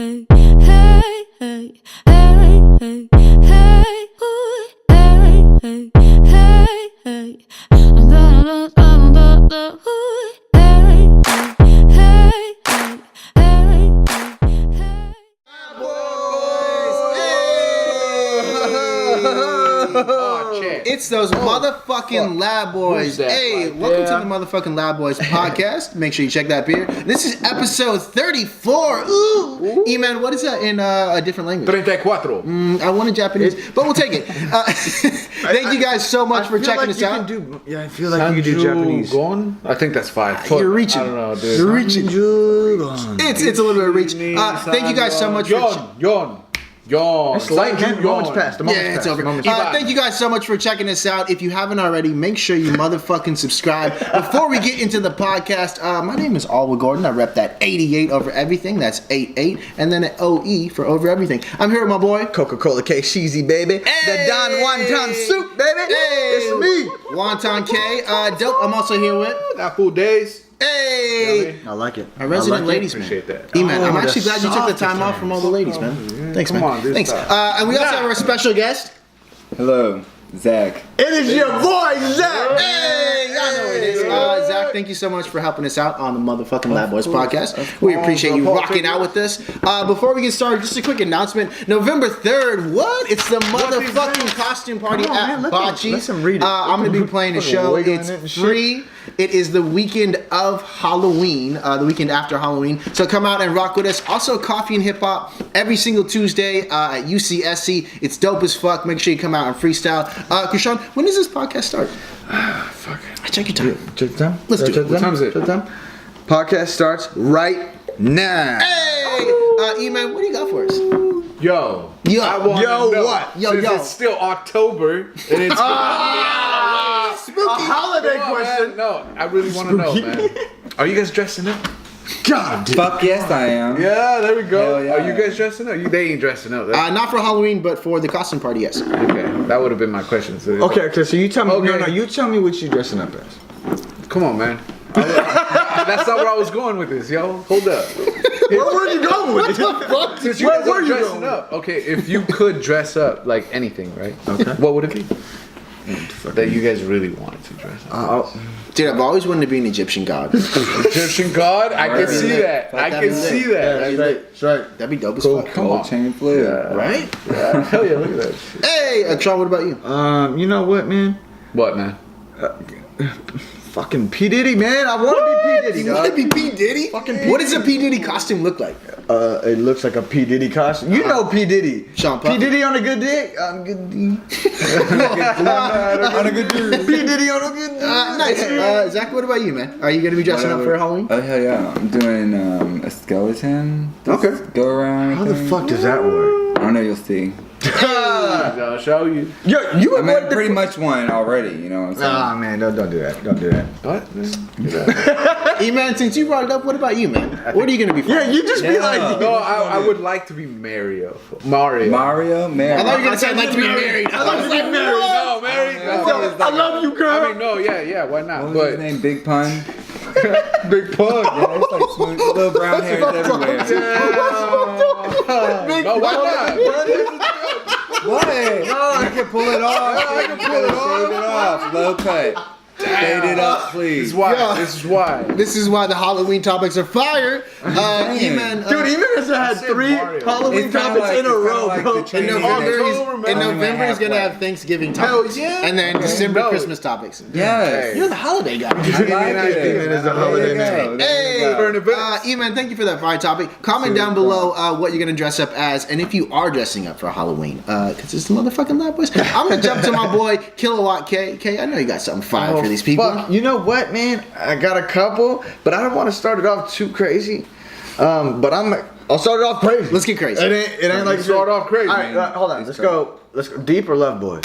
hey, hey, hey, hey, hey, hey, ooh, hey, hey, hey, hey. I'm the ooh, hey, hey, hey, hey, hey, hey. Oh, check. It's those motherfucking Lab Boys. Hey, welcome to the motherfucking Lab Boys podcast. Make sure you check that beer. This is episode 34. Ooh. E-man, what is that in a different language? 34. I wanted Japanese, but we'll take it. Thank you guys so much for checking us out. I feel like you can do Japanese. I think that's 5. You're reaching. I don't know, dude. You're reaching. It's a little bit of reach. Thank you guys so much for... Yawn. It's light, man. Moment's passed. It's over. Thank you guys so much for checking us out. If you haven't already, make sure you motherfucking subscribe. Before we get into the podcast, my name is Alwa Gordon. I rep that 88 over everything. That's 88. And then an OE for over everything. I'm here with my boy. Coca-Cola K Sheezy, baby. Hey. The Don Wonton Soup, baby. Hey. It's me. Wonton K. Dope. I'm also here with... That fool days. Hey! I like it. Our resident ladies, man. Appreciate that. E-man, I'm actually glad you took the time off from all the ladies, man. Thanks, man. Come on, dude, Thanks. stop. And we also have our special guest. Hello, Zack. It is your boy, Zack. Hey! Y'all know what it is. Zack, thank you so much for helping us out on the motherfucking Lab Boys podcast. We appreciate you rocking out with us. Before we get started, just a quick announcement. November 3rd, what? It's the motherfucking costume party at Bocce's. Let him read it. I'm going to be playing a show. It's free. It is the weekend of Halloween, the weekend after Halloween. So come out and rock with us. Also, Coffee and Hip Hop every single Tuesday at UCSC. It's dope as fuck. Make sure you come out and freestyle. Krishan, when does this podcast start? Fuck. Check your time. Check the time. Let's do it. What time is it? Check the time. Podcast starts right now. Hey! E-man, what do you got for us? Yo, Yo. I wanna Yo, know, what? Since it's still October and it's Spooky. A holiday Come on, question. man. No, I really want to know, man. Are you guys dressing up? God, dude. Fuck yes, I am. Yeah, there we go. Hell yeah. Are you guys dressing up? They ain't dressing up. Not for Halloween, but for the costume party, yes. Okay, that would have been my question. So Okay, so you tell me. Okay. No, you tell me what you dressing up as. Come on, man. That's not where I was going with this, yo. Hold up. Where were you going with it? Since you guys are dressing up, okay, if you could dress up like anything, right? Okay. What would it be? That you guys really wanted to dress up. Dude, I've always wanted to be an Egyptian god. Egyptian god? I can see that. I can see that. That's right. That'd be dope as Cool. fuck. Come on. Gold chain flare. Right? Yeah. Hell yeah, look at that shit. Hey, Sean, what about you? You know what, man? What, man? Fucking P Diddy, man. I want to be P Diddy, You want to dog. be P. Diddy? Fucking P. What does a P. Diddy costume look like? It looks like a P Diddy costume. You know P Diddy. Sean P Diddy on a good day. On a good day. On a good day. P Diddy on a good day. Nice. Zach, what about you, man? Are you going to be dressing up for Halloween? Oh hell yeah! I'm doing a skeleton. Okay. Go around. How the fuck does that work? I don't know. You'll see. I'll show you. Yo, you I were mean, pretty much one already. You know what I'm saying? Nah, man, don't do that. Don't do that. What? E-man, since you brought it up, what about you, man? What are you going to be for? Yeah, you just be like. No, I would like to be Mario. Mario. Mario, man. I thought you were going to say I'd like to be married. I thought you were like, No, Mary. I love you, girl. I mean, no, yeah, why not? What was his But name? Big Pun. Big Pug. Yeah, it's like smooth, little brown hairs everywhere. No, why not? What? I can pull it off. I can pull it off. Shave it off. Low cut. Fade it up, please. This is why. This is why the Halloween topics are fire. E-man, Dude, even has had said 3 Mario. Halloween It's kinda topics like- in a it's kinda row, like bro. the in Chinese November, he's going to have Thanksgiving topics. Hell yeah. And then December No. Christmas topics. Yes. You're the holiday guy. I like it. Even as a holiday man. Hey, E-man, thank you for that fire topic. Comment down below what you're going to dress up as, and if you are dressing up for Halloween, because it's the motherfucking Lab Boys. I'm going to jump to my boy, Kilowatt K. K, I know you got something fire for these people. Fuck, you know what, man? I got a couple, but I don't want to start it off too crazy. But I'll start it off crazy. Let's get crazy. It ain't like Start off crazy. All right, hold on. Let's go deep or Love Boys.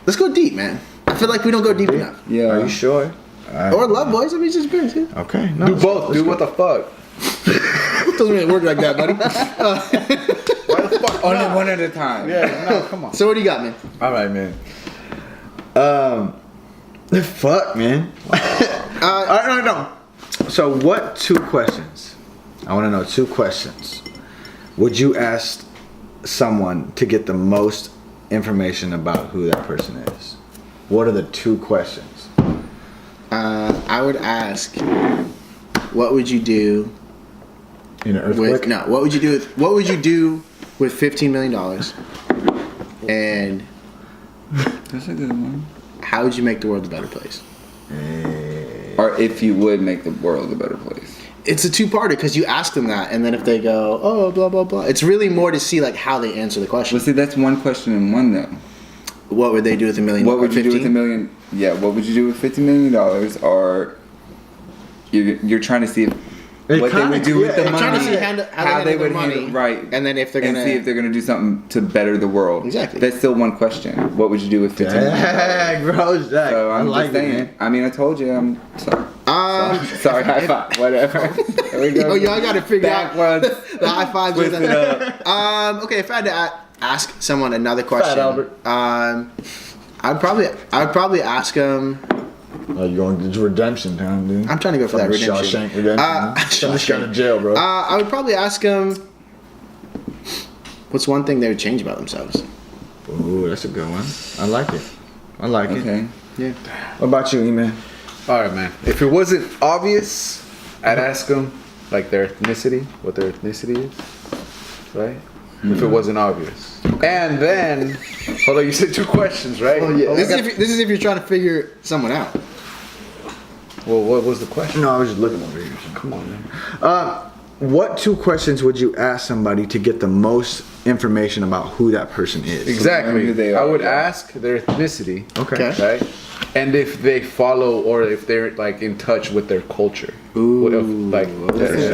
Let's go deep, man. I feel like we don't go deep enough. Yeah. Are you sure? Or Love Boys. I mean, it's just depends. Yeah. Okay. No, Do both, dude. What the fuck? It doesn't really work like that, buddy. Why the fuck? Only one at a time. Yeah, no, come on. So what do you got, man? All right, man. Fuck, man. No. So what 2 questions? I want to know 2 questions. would you ask someone to get the most information about who that person is? What are the 2 questions? I would ask, what would you do In an earthquake? what would you do with $15 million? And That's a good one. how would you make the world a better place? Or if you would make the world a better place. It's a 2-parter because you ask them that, and then if they go, oh, blah, blah, blah, it's really more to see like how they answer the question. Well, see, that's one question in one though. What would they do with $1 million? What would you do with 15? $1 million? Yeah, what would you do with $50 million? Or you're trying to see what they would do with the They're money, trying to see how they would handle handle money, right, and then if they're and gonna see if they're gonna do something to better the world. Exactly. That's still one question. What would you do with $50 million? Dang, bro, Zack. So I'm I like just saying. it, man. I mean, I told you. I'm sorry. Sorry, high five. Whatever. There we go. Oh, y'all got to figure Backwards. out the high fives. Twist it up. Okay, if I had to ask someone another question, Albert. I'd probably ask them. Oh, you going to redemption time, dude? I'm trying to go for that Fucking redemption. Shawshank redemption. I'm just going to jail, bro. I would probably ask them, what's one thing they would change about themselves? Ooh, that's a good one. I like it. I like it. Okay. Yeah. What about you, E-Man? All right, man. If it wasn't obvious, I'd ask them like their ethnicity, what their ethnicity is, right? If it wasn't obvious, and then hold on, you said 2 questions, right? Oh, yeah. This is if you're trying to figure someone out. Well, what was the question? No, I was just looking over here. Come on, man. What 2 questions would you ask somebody to get the most information about who that person is? Exactly. who they I are, would yeah. ask their ethnicity. Okay. Okay. Right? And if they follow or if they're like in touch with their culture. Ooh. Like Okay.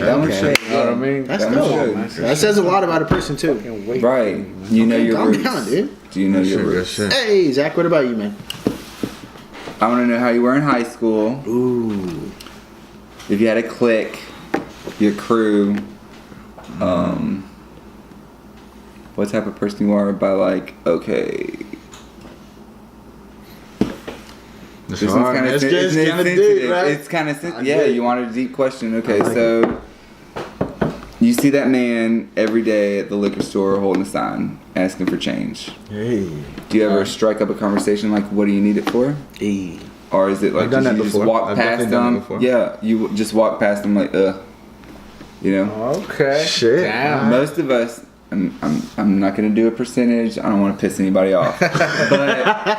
That one should. you know what I mean? That's That dope. one man. That says a lot about a person too. Fucking wait. Right. You know your Calm roots. down, dude. Do you know your Good roots? shit. Hey, Zach, what about you, man? I want to know how you were in high school. Ooh. If you had a clique, your crew, what type of person you are by like, okay. This This hard. one's kind of It's kinda deep, right? It's kind of I yeah. dig. You wanted a deep question. Okay, I like so you see that man every day at the liquor store holding a sign asking for change. Hey. Do you ever strike up a conversation like, "What do you need it for?" Hey. Or is it like I've done just, that you just before. walk I've past definitely done that them? before. Yeah, you just walk past them like, you know. Okay. Shit. Damn. Most of us, I'm not gonna do a percentage. I don't want to piss anybody off, but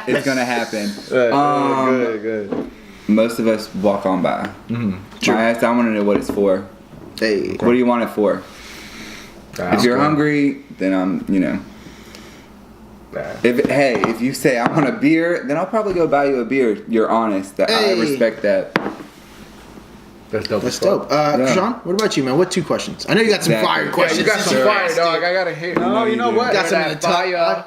it's gonna happen. Good. Most of us walk on by. True. I want to know what it's for. Hey. What do you want it for? If you're hungry, then I'm, you know. If you say I want a beer, then I'll probably go buy you a beer. You're honest. I Hey. respect that. That's dope. That's dope. Sean, what about you, man? What 2 questions? I know you got some Exactly. fire Yeah, questions. You got some Sure. fire, dog. I gotta hear. No, you know what? Got some in the fire.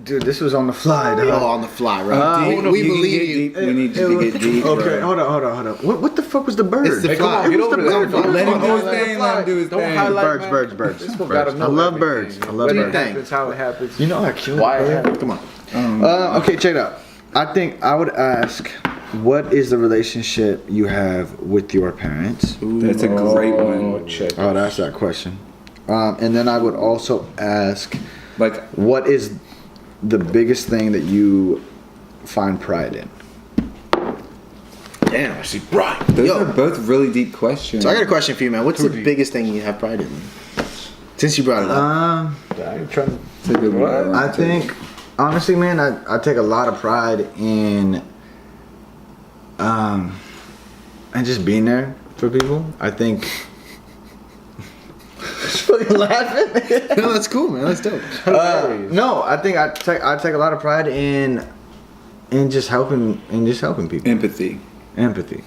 Dude, this was on the fly, Oh, dog. on the fly, right? Deep, we you can believe get you. deep. We need you to get deep. Okay, bro. hold on. What the fuck was the bird? It's the Hey, come fly. on, get It was over the there. bird. Let him do his Let thing. Let him do his Don't thing. highlight, Birds. man. This fool gotta know I love everything. birds. I love When it birds. happens, how it happens. You know how cute. Why it happens. Come on. Okay, check it out. I think I would ask, what is the relationship you have with your parents? That's a great one. Check. I would ask that question. And then I would also ask, Like, what is the biggest thing that you find pride in? Damn, I see. Right. those Yo. are both really deep questions. So I got a question for you, man. What's the biggest thing you have pride in? Since you brought it up. I ain't trying to. It's a good one. I think, honestly, man, I take a lot of pride in, and just being there for people. I think. Just fucking laughing. No, that's cool, man. That's dope. No, I think I take a lot of pride in just helping people. Empathy. Empathy.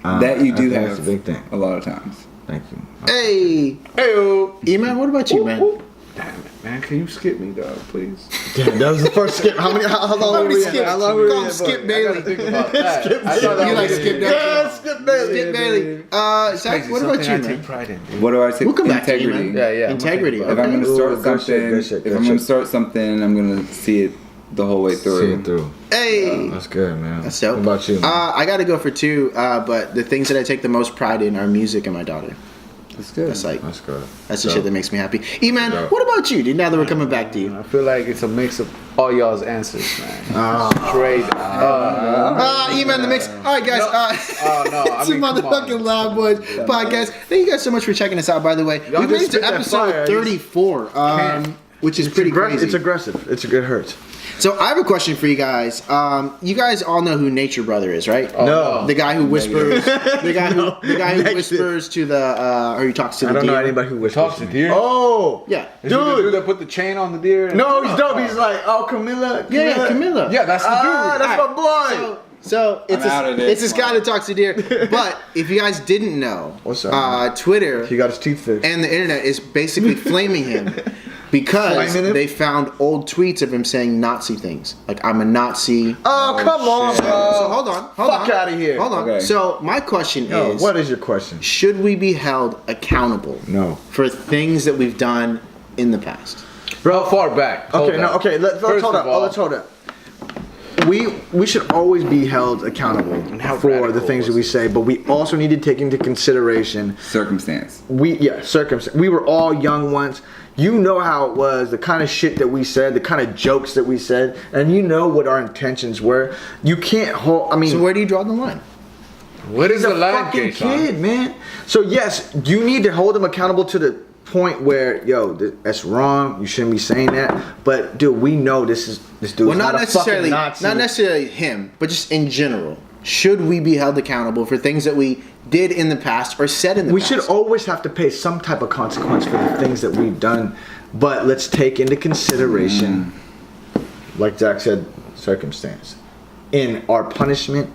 That you I do think have that's a big thing. a lot of times. Thank you. Hey. Hey, E-Man, what about you, man? damn it, man. Can you skip me, dog, please? Damn, that was the first skip. How long were we in? How long were we Call in? him Skip I gotta Bailey. think about that. I thought that You like was Skip it. Bailey? Yeah, Skip Bailey. Skip Bailey. Zach, Crazy, what about you, something I take man? pride in, dude. What do I say? We'll come back to you, Integrity. man. Yeah. Integrity. If I'm gonna Ooh, start good shit, something, good shit, if good I'm gonna shit. start something, I'm gonna see it the whole way See through. it through. Hey. That's good, man. That's dope. What about you? Man? I got to go for 2, but the things that I take the most pride in are music and my daughter. That's good. That's like That's good. that's the shit that makes me happy. E-Man, what about you, dude? Now that we're coming back to you. I feel like it's a mix of all y'all's answers, man. Straight E-Man the mix. All right, guys. Oh no! I It's the mean, come motherfucking on. Loud Boys podcast. Thank you guys so much for checking us out. By the way, Y'all we made it just to spit that episode fire. 34, which is pretty crazy. It's aggressive. It hurts. So I have a question for you guys. You guys all know who Nature Brother is, right? No. The guy who whispers. The guy who whispers to the or he talks to the I don't know deer. anybody who whispers. Talks to deer. Oh. Yeah. Is he the dude Dude. that put the chain on the deer? and- No, he's dope. He's like, oh, Camilla. Yeah, Camilla. Yeah, that's the dude. Ah, that's my boy. So it's I'm out of this this guy that talks to deer. But if you guys didn't know, What's up? Twitter He got his teeth fixed. and the internet is basically flaming him because Flaming him? they found old tweets of him saying Nazi things, like "I'm a Nazi." Oh, come on, shit. bro. So hold on, Fuck outta here. Hold on. Okay. So my question Yo, is, what is your question? should we be held accountable No. for things that we've done in the past? How far back? Hold Okay, no, up. okay, let's First hold of up. all- Let's hold up. We should always be held accountable how for the radical things that was we say, but we also need to take into consideration Circumstance. circumstance. We were all young once. You know how it was, the kind of shit that we said, the kind of jokes that we said, and you know what our intentions were. You can't hold. I mean, So where do you draw the line? What is he's the a line, fucking K-Son? kid, man. So yes, you need to hold him accountable to the point where, yo, that's wrong. You shouldn't be saying that. But dude, we know this dude. Well, not necessarily, Nazi. not necessarily him, but just in general. Should we be held accountable for things that we did in the past or said in the We past? should always have to pay some type of consequence for the things that we've done, but let's take into consideration, like Zack said, circumstance in our punishment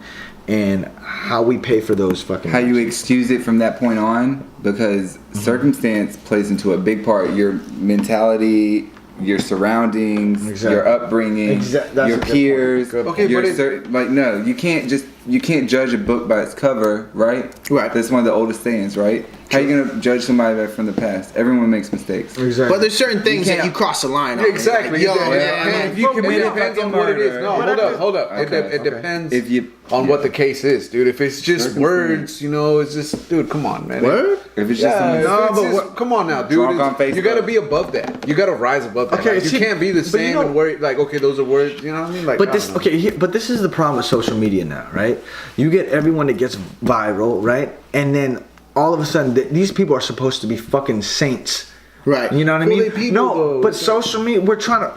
and how we pay for those fucking. How you excuse it from that point on, because circumstance plays into a big part. Your mentality, your surroundings, Exactly. your upbringing, That's your a good point. peers. Good point. Okay, your but like no, you can't judge a book by its cover, right? Right. That's one of the oldest sayings, right? How you gonna judge somebody from the past? Everyone makes mistakes. Exactly. But there's certain things that can't- you cross the line on. Exactly. Like, yo, It man, depends. if you commit It a depends on fucking what it is. murder. No, hold up. Okay, It depends If you on what the case is, dude. If it's just Circumstance. words, you know, it's just, dude, come on, man. Word? if it's just Yeah, something, no, No, but but what- come on now, dude. Drunk on You Facebook. gotta be above that. You gotta rise above that. Okay, Like, you see, can't be the but you same know- and worry like, okay, those are words. You know what I mean? Like, But I this, don't know. okay, but this is the problem with social media now, right? You get everyone that gets viral, right? And then all of a sudden, these people are supposed to be fucking saints. Right. You know what I Well, mean? they people, No, though. but social media,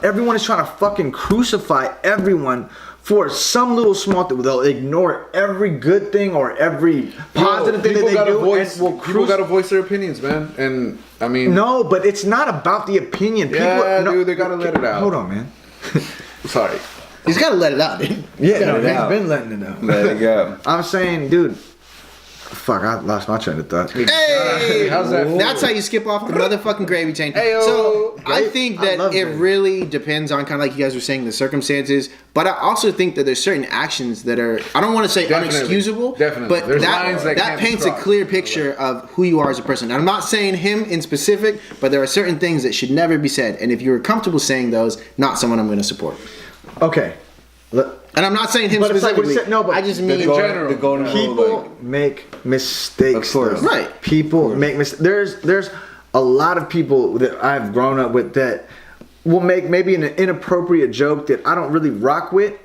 everyone is trying to fucking crucify everyone for some little small thing. They'll ignore every good thing or every positive thing that people they gotta do. voice, and will people gotta voice their opinions, man. And I mean, No, but it's not about the opinion. Yeah, People, dude, they gotta let it out. Hold on, man. sorry. He's got to let it out, dude. Yeah, no, it he's out. been letting it out. let it go. I'm saying, dude. Fuck, I lost my train of thought. Hey, How's that feel? That's how you skip off the motherfucking gravy train. Heyo. So I think I that love it gravy. really depends on kind of like you guys were saying the circumstances, but I also think that there's certain actions that are I don't want to say Definitely. unexcusable, Definitely. but There's lines that that can't be paints a crossed. clear picture of who you are as a person. And I'm not saying him in specific, but there are certain things that should never be said, and if you're comfortable saying those, not someone I'm going to support. Okay. Look, And I'm not saying him But it's like what specifically. he said- no, but I just the mean general. The golden rule, people like, make mistakes. Of course. though. Right. People make mistakes. There's a lot of people that I've grown up with that will make maybe an inappropriate joke that I don't really rock with,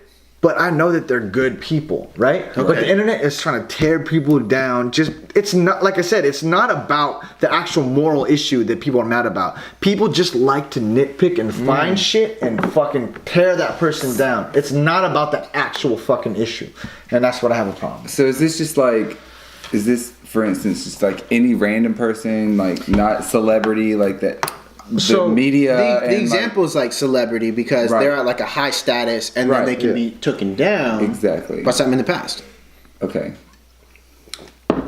but I know that they're good people, right? But the internet is trying to tear people down. It's not, like I said, it's not about the actual moral issue that people are mad about. People just like to nitpick and find shit and fucking tear that person down. It's not about the actual fucking issue. And that's what I have a problem with. So is this for instance just like any random person, like not celebrity, like that the So, media the and example is like celebrity because Right. they're at like a high status and then Right, they can yeah. be taken down Exactly. by something in the past. okay.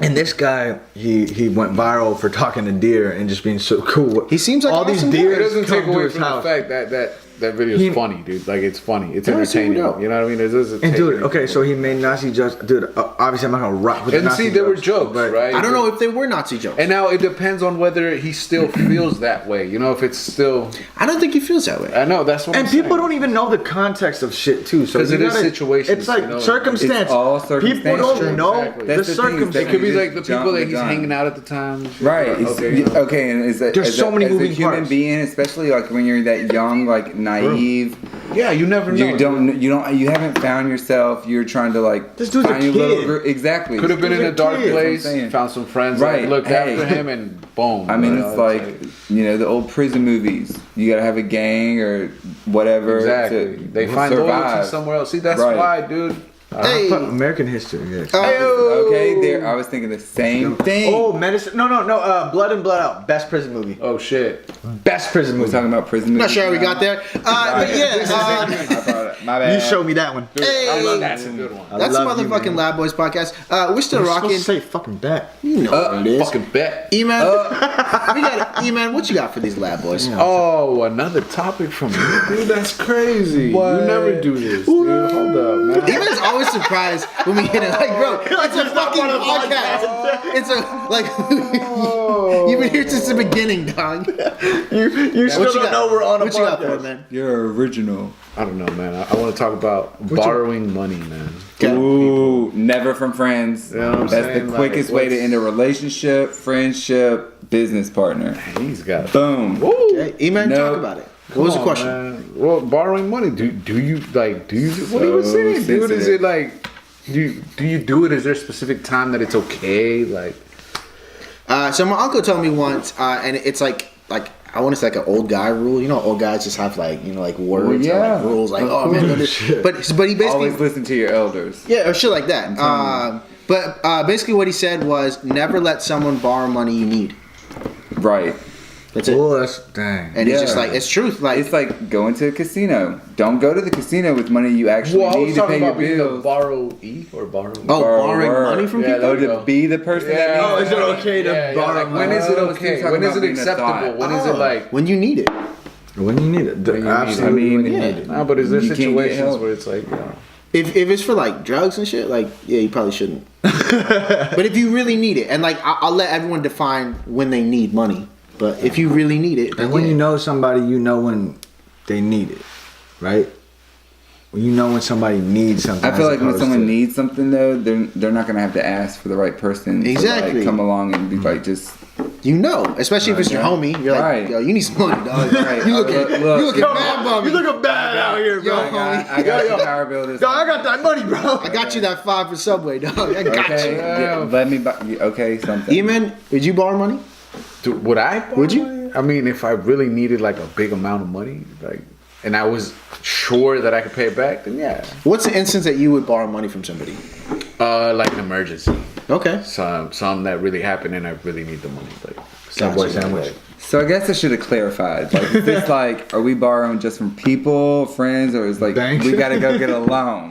And this guy, he went viral for talking to deer and just being so cool. He seems like all an these awesome guy. deer It doesn't come take to away his from house. the fact that that video is funny, dude. Like it's funny. It's Yeah, it's entertaining. dope. You know what I mean? And dude, okay, so he made Nazi jokes. Dude, obviously I'm not gonna rock with the And Nazi see, there were jokes, jokes, but right? I don't know if they were Nazi jokes. And now it depends on whether he still feels that way. You know, if it's still. I don't think he feels that way. I know that's what. And I'm people saying. don't even know the context of shit too. So 'Cause you it is gotta- situations, It's like you know? circumstance. It's all People circumstantial. don't know Exactly. the That's the thing, is circumstance. that It could be You like the just jump people that the he's gun. hanging out at the time. Right. Okay. Okay. And There's so many moving as a human parts. being, especially like when you're that young, like naive. Yeah, you never know. You haven't found yourself. You're trying to like This dude's a find your little kid. group. Exactly. Could have been in a dark kid, place, that's what I'm saying. found some friends Right, that looked hey. after him, and boom. I mean, you know, it's like the old prison movies. You gotta have a gang or whatever. exactly. To They find survive. loyalty somewhere else. See, that's Right. why, dude. Hey, American history. Yeah. Okay, there. I was thinking the same thing. Oh, medicine. No. Blood and Blood Out. Best prison movie. Oh shit. Best prison we're movie. talking about prison movies. not sure how we now. got there. But yeah, I brought it. My bad. You showed me that one. hey, That's a good one. that's the love you, motherfucking man. Lab Boys podcast. We're still You're rocking. supposed to say fucking bet. You know what it is. Fucking bet. E-Man, we got E-Man. What you got for these Lab Boys? Oh, another topic from you, dude. That's crazy. What? You never do this, dude. Hold up, man. E-Man's always surprised when we hit it. Like, bro, it's a fucking podcast. It's a like. You've been here since the beginning, dog. You still What you don't got? know we're on a What you got for it, podcast. man? You're original. I don't know, man. I want to talk about borrowing money, man. Ooh, never from friends. You know what I'm That's saying? the quickest way to what's- end a relationship, friendship, business partner. He's got. Boom. Okay, E-Man, No. talk about it. What was the Come on, question? man. Well, borrowing money. Do you like? Do you? What are you So saying, dude? Is sensitive. it like? Do you do it? Is there a specific time that it's okay? Like. So my uncle told me once, and it's like I want to say like an old guy rule. You know, old guys just have like like words, Well, or, yeah. like rules, like oh man, don't do-" but he basically Always listen to your elders. yeah, or shit like that. But basically what he said was never let someone borrow money you need. Right. That's it. Oh, that's dang. And it's just Yeah. like it's truth. Like It's like going to a casino. Don't go to the casino with money you actually Well, I need was to talking pay your about being a bills. borrowee or borrow. oh, borrowing Borrower. money from Yeah, people. Oh, there you to go. be the person that Yeah. needs Oh, is it okay to Yeah, borrow like, when is it money? okay? Talking When is about it being a acceptable? thought. When is it like? When you need it. When you need it. When you need it. Absolutely. I mean, when you yeah. need it. Nah, but is there You can't get situations help. where it's like, you know, If it's for like drugs and shit, like yeah, you probably shouldn't. But if you really need it, and like I'll let everyone define when they need money. But if you really need it, then And when yeah. you know somebody, you know when they need it, right? When you know when somebody needs something. I feel as like when opposed someone to- needs something though, they're not gonna have to ask for the right person to Exactly. like come along and be like just You know, especially if it's your Yeah. homie. You're like, Right. yo, you need some money, dog. Right. You looking, Look, you looking look. bad bummy. You looking bad out here, bro. Yo, I got the power bill this. Yo, I got that money, bro. I got you that 5 for Subway, dog. I got Okay, you. yeah, let me buy. Okay, something. E-Man, did you borrow money? would I? Borrow Would you? money? I mean, if I really needed like a big amount of money, like, and I was sure that I could pay it back, then yeah. What's the instance that you would borrow money from somebody? Like an emergency, Okay. some that really happened, and I really need the money, like Subway Gotcha. sandwich. So I guess I should have clarified. Like, is this like, are we borrowing just from people, friends, or is like Banks? we gotta go get a loan?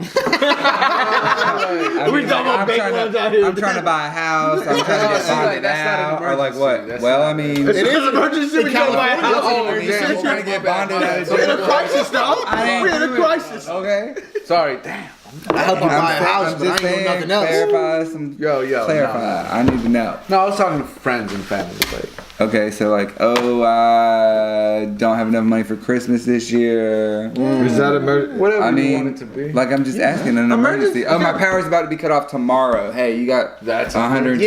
I We mean, talking about bank loans out here. I'm trying to buy a house. I'm trying to No, get see, like, bonded that's not an out, or like what? emergency. That's Well, not- I mean, It is an emergency. We gotta buy a house. Oh, I mean, damn. I'm trying to get bonded out. We're in a crisis, though. I We're in ain't a crisis. Okay. Sorry, damn. I helped you buy a house, but I ain't doing nothing else. Clarify some. Yo, clarify. I need to know. No, I was talking to friends and family, like. Okay, so like, oh, I don't have enough money for Christmas this year. Is that emergency? Whatever I you mean, want it to be. like I'm just asking an emergency. Oh, my power's about to be cut off tomorrow. Hey, you got That's $120.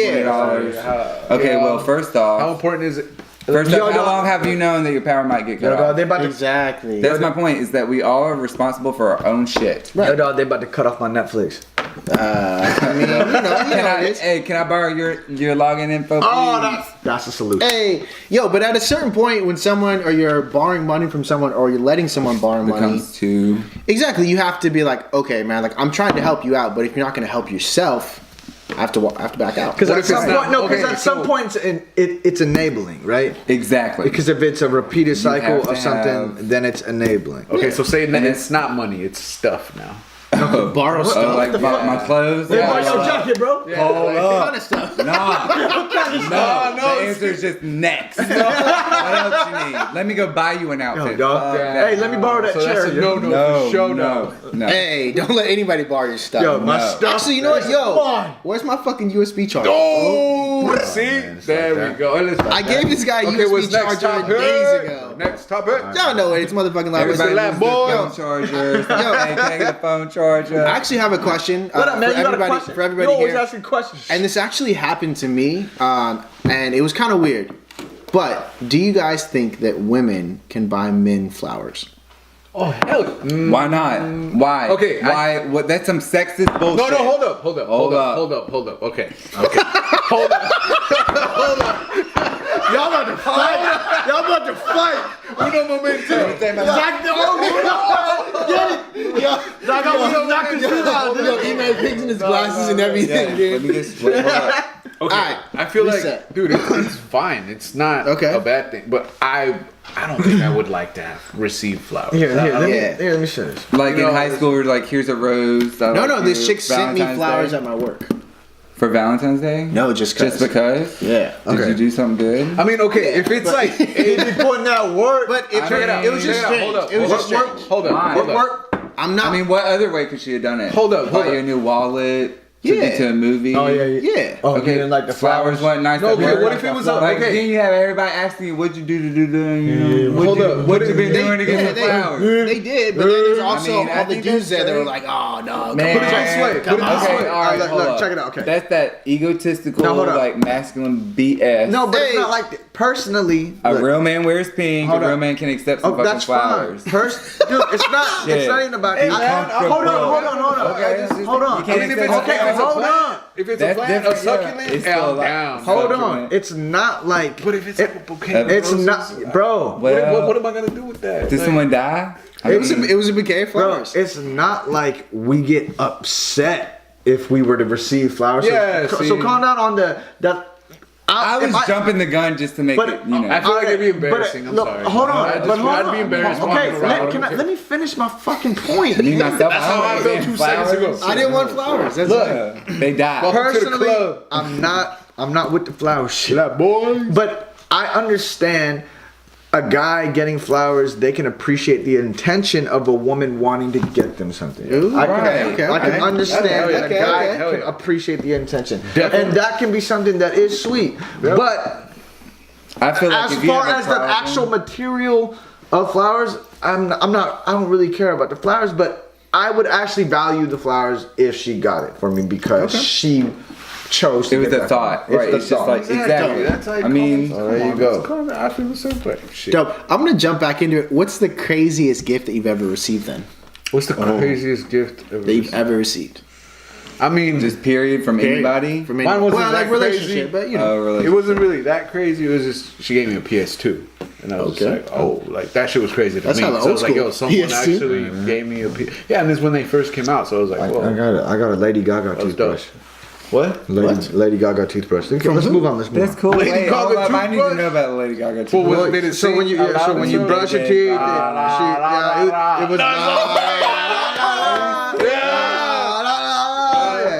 Okay, Yeah. well, first How off, important is it? first Yo, off, how dog. long have you known that your power might get cut Yo, dog, off? they about to. Exactly. That's my point. Is that we all are responsible for our own shit. Yo, dog, they about to cut off my Netflix. I mean, you know it is. Hey, can I borrow your login info? Please? That's the solution. Hey, yo, but at a certain point, when someone, or you're borrowing money from someone, or you're letting someone borrow money, Comes to exactly, you have to be like, okay, man, like I'm trying to help you out, but if you're not going to help yourself, I have to back out. Because What at if it's some not- point, no, because okay, at some so- point it's enabling, right? exactly. Because if it's a repeated cycle have of to something, have- then it's enabling. Okay, so say And it's not money, it's stuff now. Borrow stuff. Like my clothes. Hey, borrow your jacket, bro. Yeah, Hold like, up. Kind of stuff. Nah. no, The answer is just next. What else you need? Let me go buy you an outfit. dog. Hey, let me borrow that so chair. that's a no, for sure no. Hey, don't let anybody borrow your stuff. Yo, my No. stuff. Actually, you know what? Come Yo, on. where's my fucking USB charger? Oh, see? man, it's There like we that. go. And it's- I gave this guy a Okay, what's USB next charger topic? days ago. Next topic. Y'all know it. It's motherfucking loud. Everybody lab loses boy. their phone chargers. Hey, can I get a phone charger? I actually have a question What up, man? for You got a everybody. question? For everybody You always here. asking questions. And this actually happened to me, and it was kind of weird. But do you guys think that women can buy men flowers? Oh, hell. Why not? Why? Okay, Why? What? That's some sexist bullshit. No, hold up. Hold up. Okay. Hold up. Y'all about to fight. Y'all about to fight. Uno momento. Zack, Zack, I was knocking shit out. Email pigs in his glasses and everything, Let dude. me just hold up. Okay. Alright, I feel reset. like, dude, it's fine. It's not Okay. a bad thing. But I don't think I would like to have received flowers. Here, let Yeah. me show this. Like You in know, high school, we're like, here's a rose. I No, like no, this you. chick sent me Valentine's flowers Day. at my work. For Valentine's Day. No, just Just because. Yeah. Did you do something good? I mean, okay, if it's like, He be putting that work. But if Check it out. it was just Check it out. strange. Hold up. It was Hold just up. strange. Hold up. Why? Hold up. work. I'm not. I mean, what other way could she have done it? Hold up, hold Buy you a up. new wallet. Took Yeah. you to a movie. Oh yeah, Yeah. Oh, Okay, you didn't like the flowers flowers. wasn't nice. No, up okay, here. what if it was a- like? okay. Then you have everybody asking you, "What'd you do to do that?" Hold up. What you been They- doing to get yeah, some flowers? They did, but then there's also mean, I all the think dudes that's there that were great. like, oh no, Man, Put it this way. Put it this okay, way. all right, Look, hold look, up. check it out, okay. That's that egotistical, No, hold up. like masculine BS. No, but Hey. it's not like that. Personally. A look, real man wears pink. Hold A real up. man can accept some Oh, fucking that's flowers. fine. Dude, it's not. Shit. It's not even about. Be hold on, comfortable. hold on. Okay, Hold on. You can't I mean, if accept it's, some okay, if it's a flowers. hold plant, on. if it's a That's plant, a different, yeah. succulent, It's yeah, still I'm like- down. Hold on. Succulent. It's not like. But if it's like a bouquet, of It's roses, not, bro. Well, what am I gonna do with that? did Like, someone die? It was a bouquet of Bro, flowers. it's not like we get upset if we were to receive flowers. Yeah, so, see. so calm down on that. I was if jumping the gun just to make But- it, you know. I feel like it'd be But, embarrassing. I'm look, sorry. hold on. I'd But hold I'd on. be embarrassed. Okay, walking around. let me finish my fucking point. Me myself, That's how I don't felt want 2 seconds ago. flowers. I didn't want flowers. That's Look. it. They died. Welcome to the Personally, club. I'm not with the flower shit. That boy. But I understand a guy getting flowers, they can appreciate the intention of a woman wanting to get them something. Ooh, I can, right. Okay, I can okay. understand Okay, that okay, a guy okay. Hell can yeah. appreciate the intention. Definitely. And that can be something that is sweet. But I feel like as if you far have a as the problem- actual material of flowers, I don't really care about the flowers, but I would actually value the flowers if she got it for me because she chose to it was get a that thought, for me. right? It's just like exactly. That's how you I mean, there you go. I feel the same way. Shit. Dope. I'm gonna jump back into it. What's the craziest gift that you've ever received then? What's the craziest gift ever? That you've ever received? I mean, just period from anybody. From Mine wasn't well, that like relationship, crazy. but you know. Really. it wasn't really that crazy. It was just she gave me a PS2, and I was Okay. like, oh, like that shit was crazy to That's me. how the So I was old like, yo, school someone PS2. actually gave me a PS. Yeah, and this is when they first came out, so I was like, whoa. I got a Lady Gaga was dope. toothbrush. What? Lady Gaga toothbrush. Okay, let's move on. Let's move That's on. cool. Lady Wait, Gaga hold up. I need to toothbrush? know about the Lady Gaga Well, toothbrush. was, did it So when you sing so when you out brush your They- teeth, la, it was.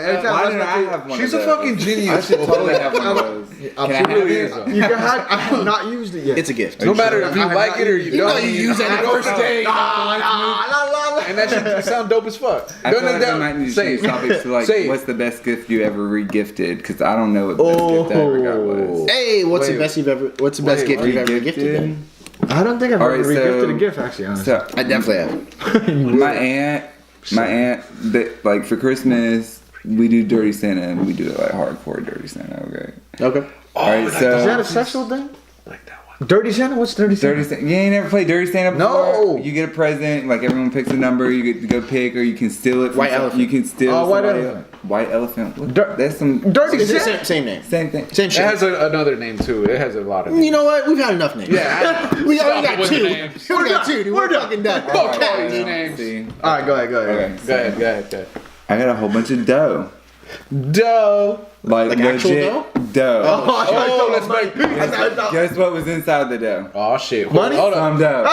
Every time Why I did brush I my teeth- have one She's of a those? fucking genius. I should totally have one of those. Can I She have really it? is. though. You can have. I have not used it yet. It's a gift. No matter if you like it or you know don't. you use it the first day. And that shit sound dope as fuck. I feel like I might need to Say change topics to like, Say it. what's the best gift you ever re-gifted? Because I don't know what the best gift I ever got was. Hey, what's Wait. the best you've ever? What's the best Wait, gift you've ever Re-gifted? gifted? Then? I don't think I've All ever right, re-gifted so- a gift. Actually, honestly. So I definitely have. my aunt, that like for Christmas we do Dirty Santa and we do it like hardcore Dirty Santa. Okay. Okay. All right, Is that so a sexual thing? like that one. Dirty Santa? What's Dirty Santa? Dirty Santa. You ain't never played Dirty Santa before? No. You get a present, like everyone picks a number, you get to go pick, or you can steal it. From White elephant. You can steal. Oh, white somebody elephant. else. White elephant. What? Dir- That's some Dirty It's the Santa. same name. same thing. Same It shit. has another name too. It has a lot of names. You know what? We've had enough names. Yeah, I know. we Stop already it got with the two. names. We got two. Dude. We're fucking done. Fuck all these Yeah. names. See? All right, go ahead. Okay. Go ahead, go ahead, go ahead. I got a whole bunch of dough. Dough. Like actual legit dough. Oh, let's make peace. Guess what was inside the dough? Oh shit. Money? Hold Some up. dough.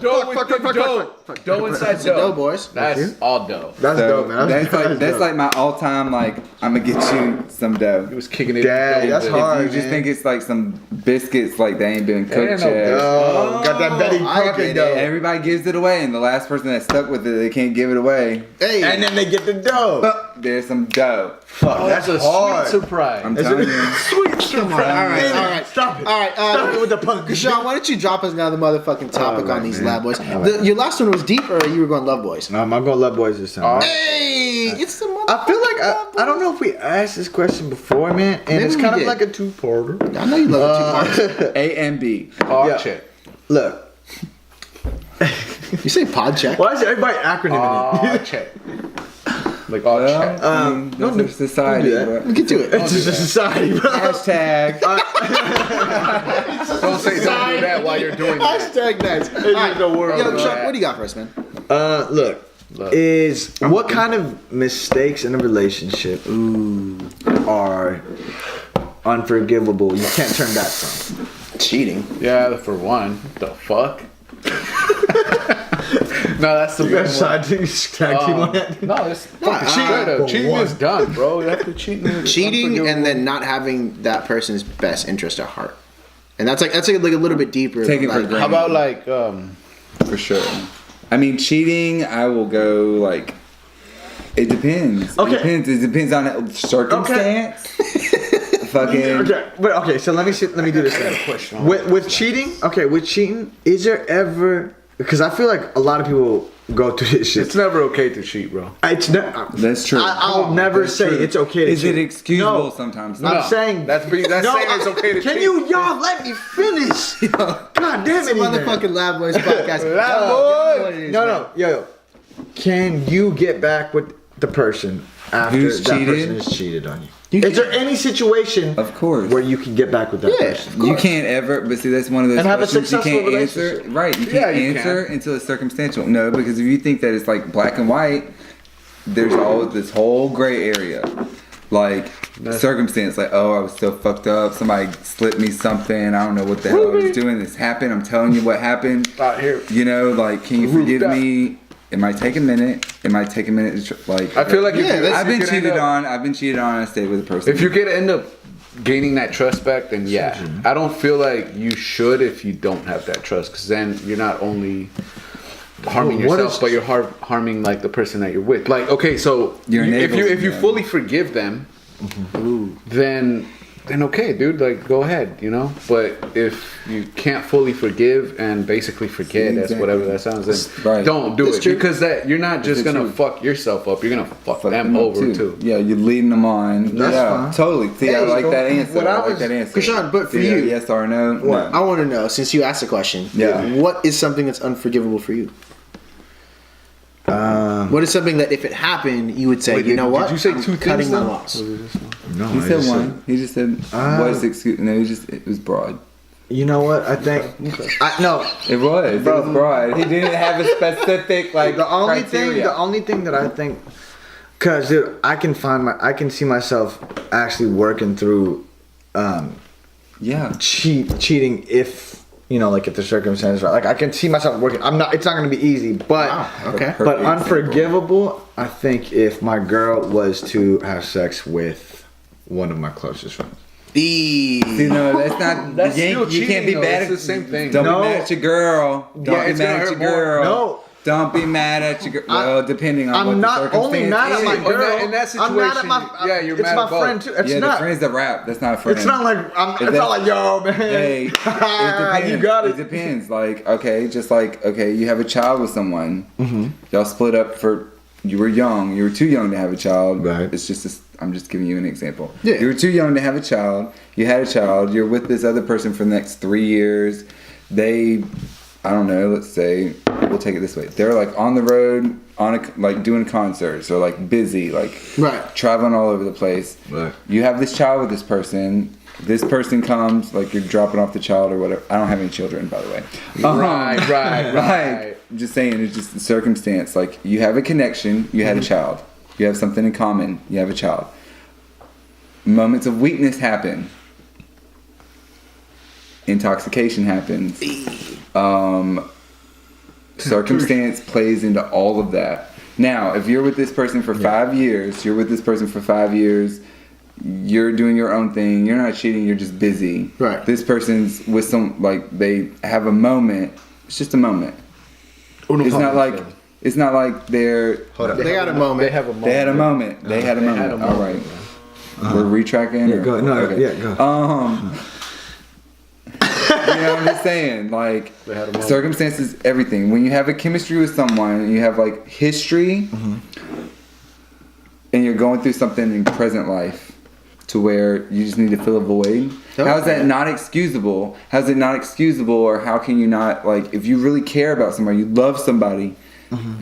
Dough with the dough. Dough inside It's the dough, dough. boys. That's all dough. That's So dope, man. that's like my all-time like I'm gonna get you some dough. He was kicking it. Dang, that's If hard. You just man. think it's like some biscuits like they ain't been Ain't cooked no yet. Oh, got that Betty I Crocker get dough. Everybody gives it away, and the last person that's stuck with it, they can't give it away. Hey, And then they get the dough. There's some dough. Fuck, Oh, that's a hard. sweet surprise. I'm telling you. Sweet surprise. all right. Stop it. All right, Stop it with the punk. Sean, why don't you drop us another motherfucking topic All right, on these man. Lab Boys? All right. Your last one was deep, or you were going Love Boys? I'm gonna love boys this time. Hey, it's the motherfucking I feel like Love I don't know if we asked this question before, man, and Maybe it's we kind of did. like a two-parter. Boys. I know you love it too much. A and B. Oh, Yeah. check. Look, You say pod check? why is everybody acronyming Oh, check. Like all check. That's don't a society. do that. But We can do it. It's just a society, bro. hashtag. Don't say don't do that while you're doing that. Hashtag nice. All right, the world, yo, bro. Sean, what do you got for us, man? Look, is what kind of mistakes in a relationship are unforgivable? You can't turn back from. Cheating. Yeah, for one. What the fuck? No, that's the You big guys one. tag team on that? No, it's fucking straight up. Cheating is done, bro. After cheating, is Cheating and unforgivable. then not having that person's best interest at heart. And that's like a little bit deeper. Take it for like, granted. How about like For sure. I mean, cheating, I will go like. It depends. Okay. It depends on the circumstance. Fucking. Okay, so let me do this thing. With cheating, with cheating, is there ever? Because I feel like a lot of people go through this shit. it's never okay to cheat, bro. It's That's true. I'll never say true. it's okay to Is cheat. it excusable No. sometimes? I'm saying that's saying it's okay to Can cheat. y'all let me finish? God damn It's a it, Ethan. motherfucking Lab Boys podcast. No. Can you get back with the person after Who's that cheated? person has cheated on you? Is there any situation Of course. where you can get back with that Yeah. person? You can't ever, but see, that's one of those And have a questions you successful can't answer. relationship. Right, you can't Yeah, you answer can. until it's circumstantial. No, because if you think that it's like black and white, there's always this whole gray area. Like, circumstance, like, oh, I was so fucked up, somebody slipped me something, I don't know what the hell I was doing, this happened, I'm telling you what happened. Out here. You know, like, can you Roofed forgive up. me? It might take a minute. It might take a minute to like. I feel like if you, I've been if you could cheated end up- on. I've been cheated on. I stayed with a person. If you could end up gaining that trust back, then yeah. I don't feel like you should if you don't have that trust, because then you're not only harming What yourself, is- but you're harming like the person that you're with. Like, okay, so You're if you enabling them. fully forgive them, then okay, dude, like go ahead, you know. But if you can't fully forgive and basically forget, that's Exactly. whatever that sounds, then Right. don't do That's it, true. because that you're not just That's gonna true. fuck yourself up. You're gonna fuck Fuck them up over too. Yeah, you're leading them on. That's yeah, fine. totally. See, I like that answer. What I I like was- that answer. Krishan, but for See, you- yes or no? I No. want to know, since you asked the question, Yeah. what is something that's unforgivable for you? What is something that if it happened, you would say, Wait, you know what? Did you say I'm two cutting things? my then? loss. No, He I said just one. He just said, what is excuse? No, it was broad. You know what? I think. No. It was. It was broad. He didn't have a specific like The only criteria. thing that I think, cause dude, I can see myself actually working through, Yeah. cheating if like if the circumstances are right. Like I can see myself working. It's not gonna be easy, but Wow, okay. Perfect but example. unforgivable. I think if my girl was to have sex with one of my closest friends. See, no, that's not. That's you still can't- you can't cheating, be though. mad It's at the same thing. Don't No. be mad at your girl. Don't Yeah, be it's mad gonna at your hurt more. girl. No. Don't be mad at your girl. Well, depending on what I'm the not only circumstance mad at is. my In girl. that- in that I'm mad at my. situation, yeah, you're it's mad my at both. friend too. It's Yeah, not. the friend's a rap. That's not a friend. It's not like it's not like yo man. Hey, it depends. You got it. It depends. Like, okay, just like, okay, you have a child with someone. Mm-hmm. Y'all split up for. You were young. You were too young to have a child. Right. It's just. I'm just giving you an example. Yeah. You were too young to have a child. You had a child. You're with this other person for the next 3 years. They, I don't know. Let's say we'll take it this way. They're like on the road, like doing concerts or like busy, like Right. traveling all over the place. Right. You have this child with this person. This person comes, like you're dropping off the child or whatever. I don't have any children, by the way. Right. I'm just saying, it's just the circumstance. Like you have a connection. You had a child. You have something in common. You have a child. Moments of weakness happen. Intoxication happens. Circumstance plays into all of that. Now, if you're with this person for 5 years, you're doing your own thing, you're not cheating, you're just busy. Right. This person's with some, like, they have a moment. It's just a moment. It's not like they're. Hold up. They got a moment. They have a moment. They had a moment. They had a moment. All right. We're retracking. Yeah, go. No, okay. yeah, go. I'm just saying, like, They had a moment. circumstances, everything. When you have a chemistry with someone, and you have like history, and you're going through something in present life, to where you just need to fill a void. How is that not excusable? How's it not excusable, or how can you not, like, if you really care about somebody, you love somebody,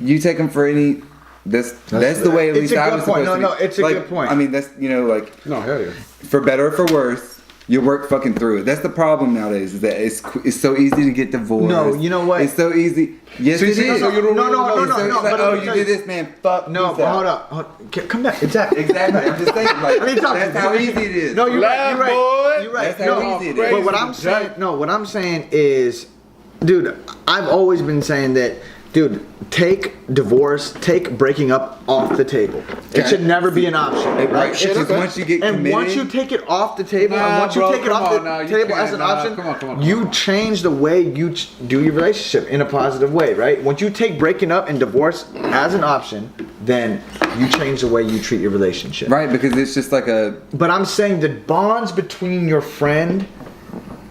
you take them for any. That's the way at least I was supposed to be. No, it's a like, good point. I mean, that's, like, No, hell yeah. for better or for worse, you work fucking through it. That's the problem nowadays. Is that it's so easy to get divorced. No, you know what? It's so easy. Yes, it is. No, It's but like, oh, let me you tell did this, man. Fuck. No, peace but out. hold up. Come back. Exactly. Exactly. I'm just saying, like, Let me talk to that's you. how easy it is. No, you're right. Laugh, boy. You're right. That's how easy it is. But what I'm saying, what I'm saying is, dude, I've always been saying that, dude, take divorce, take breaking up off the table. It should never be an option, right? Because once you get And committed, once you take it off the table, Nah, and once you bro, take it come off on the now, you table can't, as an nah, option, come on. you change the way you do your relationship in a positive way, right? Once you take breaking up and divorce as an option, then you change the way you treat your relationship. right? Because it's just like a. But I'm saying the bonds between your friend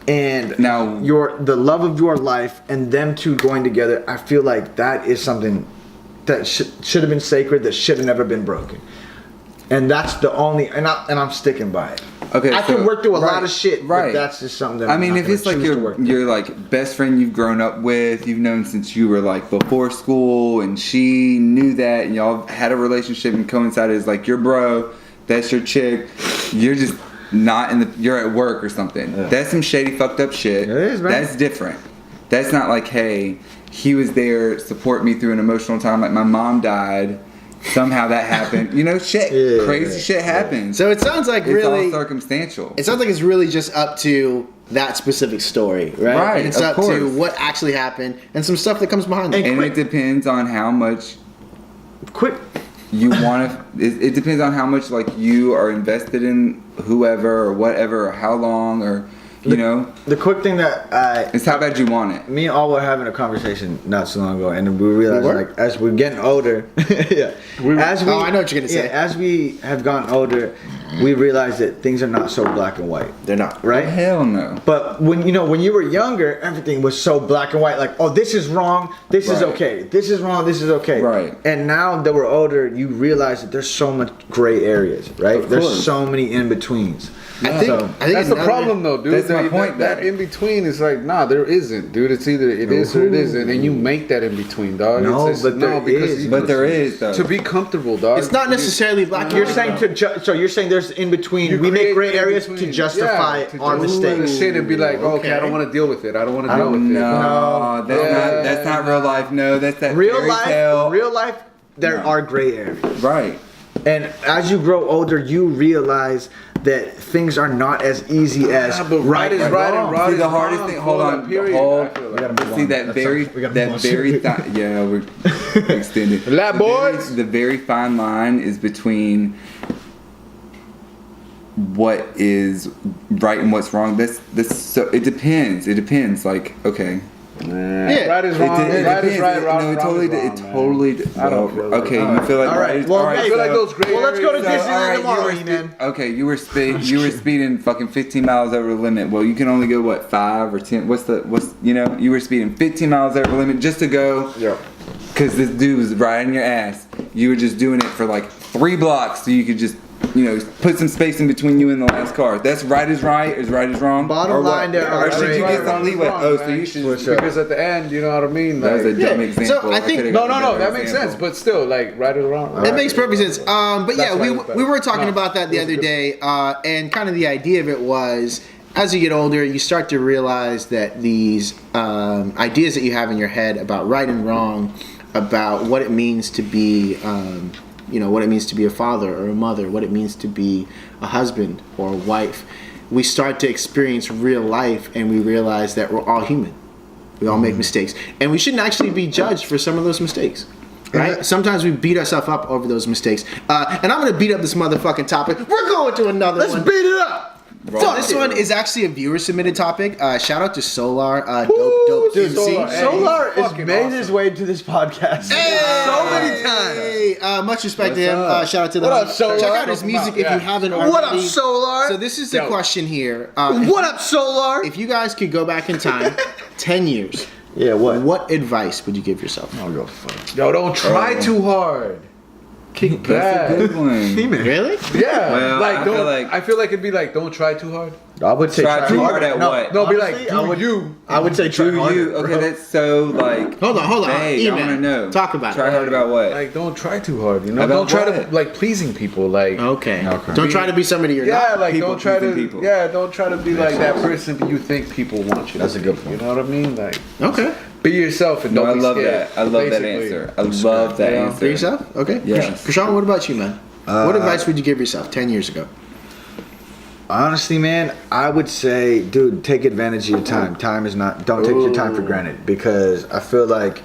and Now- the love of your life and them two going together, I feel like that is something that should have been sacred, that should have never been broken. And that's the only, and I'm sticking by it. Okay, I can work through a lot of shit, right? but that's just something that I I'm mean, not if gonna it's like choose to work through. your like best friend you've grown up with, you've known since you were like before school, and she knew that, and y'all had a relationship and coincided as like your bro, that's your chick, you're just not you're at work or something. Yeah. That's some shady fucked up shit. It is, man. That's different. That's not like, hey, he was there, support me through an emotional time, like my mom died. Somehow that happened. Shit, crazy shit happens. So it sounds like It's really all circumstantial. It sounds like it's really just up to that specific story, right? Right, And it's of up course. to what actually happened and some stuff that comes behind it. And it depends on how much Quick. you want to. It depends on how much like you are invested in whoever or whatever, or how long, or The quick thing that it's how bad you want it. me and All were having a conversation not so long ago, and we realized, We were? like, as we're getting older, I know what you're gonna say. Yeah, as we have gotten older, we realize that things are not so black and white. They're not. Right? Hell no. But when you were younger, everything was so black and white. Like, oh, this is wrong, this is Right. okay. This is wrong, this is okay. Right. And now that we're older, you realize that there's so much gray areas, right? Of There's course. so many in betweens. I think That's the another- problem, though, dude. That's my point, That though. in between is like, nah, there isn't, dude. It's either it is or it isn't, and you make that in between, dog. No, It's but there because is. But there is though. to be comfortable, dog. It's not necessarily black. You're saying so you're saying there's in between. You We make create gray in areas between. to justify to our justify the mistakes. shit and be like, oh, okay, I Okay. don't want to deal with it. I don't want to I deal with don't it. know. Yeah. That's not real life. No, that's that Real fairy life, tale. there No. are gray areas. Right. And as you grow older, you realize that things are not as easy as Yeah, but right is and right wrong. and wrong See, is the hardest wrong thing. Hold for on. that period, Hold. I feel like. See that very. Yeah, we're extended. Lab boys. The very fine line is between what is right and what's wrong. This. So it depends. It depends. Like, okay. Yeah. Right is wrong. It Right is depends. right. Wrong, No, it wrong totally. is wrong, It man. totally. I don't feel like okay, that. you feel like All right. right. Well, all right, hey, I feel like so- those gray Well, let's go to areas, Disneyland all right, tomorrow, you were man. Okay, you were speeding fucking 15 miles over the limit. Well, you can only go what 5 or 10. You were speeding 15 miles over the limit just to go. Yeah. Cause this dude was riding your ass. You were just doing it for like 3 blocks, so you could just put some space in between you and the last car. That's right is right, is right is wrong. Bottom or line, there or are should you right get some leeway? Oh, so you should. Because at the end, you know what I mean? That was a Like, dumb Yeah, example. so I think- could've no, got a better that makes example. sense. But still, like, right or wrong. It makes perfect sense. But That's yeah, why it's better. we were talking No, about that the it's other good. day, and kind of the idea of it was, as you get older, you start to realize that these ideas that you have in your head about right and wrong, about what it means to be, what it means to be a father or a mother, what it means to be a husband or a wife, we start to experience real life, and we realize that we're all human. We all make mistakes, and we shouldn't actually be judged for some of those mistakes. Right? Sometimes we beat ourselves up over those mistakes. And I'm gonna beat up this motherfucking topic. We're going to another one. Let's beat it up. So this one is actually a viewer submitted topic. Shout out to Solar, dope Dude, MC. Solar has fucking made awesome. his way to this podcast so many times. Hey, much respect to him. Shout out to the What up, Solar? Check out his music if you haven't already. What up, Solar? So this is the question here. What up, Solar? If you guys could go back in time 10 years, Yeah, what advice would you give yourself? I'll go fuck. Yo, don't try too hard. Kick back. That's a good one. Really? Yeah. Well, like, I don't, feel like- I feel like it'd be like, don't try too hard. I would say Try too hard at no, what? No, be honestly, like, do you. I would say try Do harder. you? Okay, bro. that's so like. Hold on. Vague. I Email. want to know. Talk about Try it. hard about what? Like, don't try too hard, you know? About Don't try what? to, like, pleasing people. Like, Okay. Okay. Don't try to be somebody you're yeah, not. like, People don't try to, pleasing people. yeah, don't try to be like that person you think people want you That's to a be. good point. You know what I mean? Like, Okay. be yourself and No, don't I be love scared. that. I love that Basically. answer. I love that Yeah. answer. For yourself? Okay. Yes. Krishan, what about you, man? What advice would you give yourself 10 years ago? Honestly, man, I would say, dude, take advantage of your time. Time is not. Don't take your time for granted because I feel like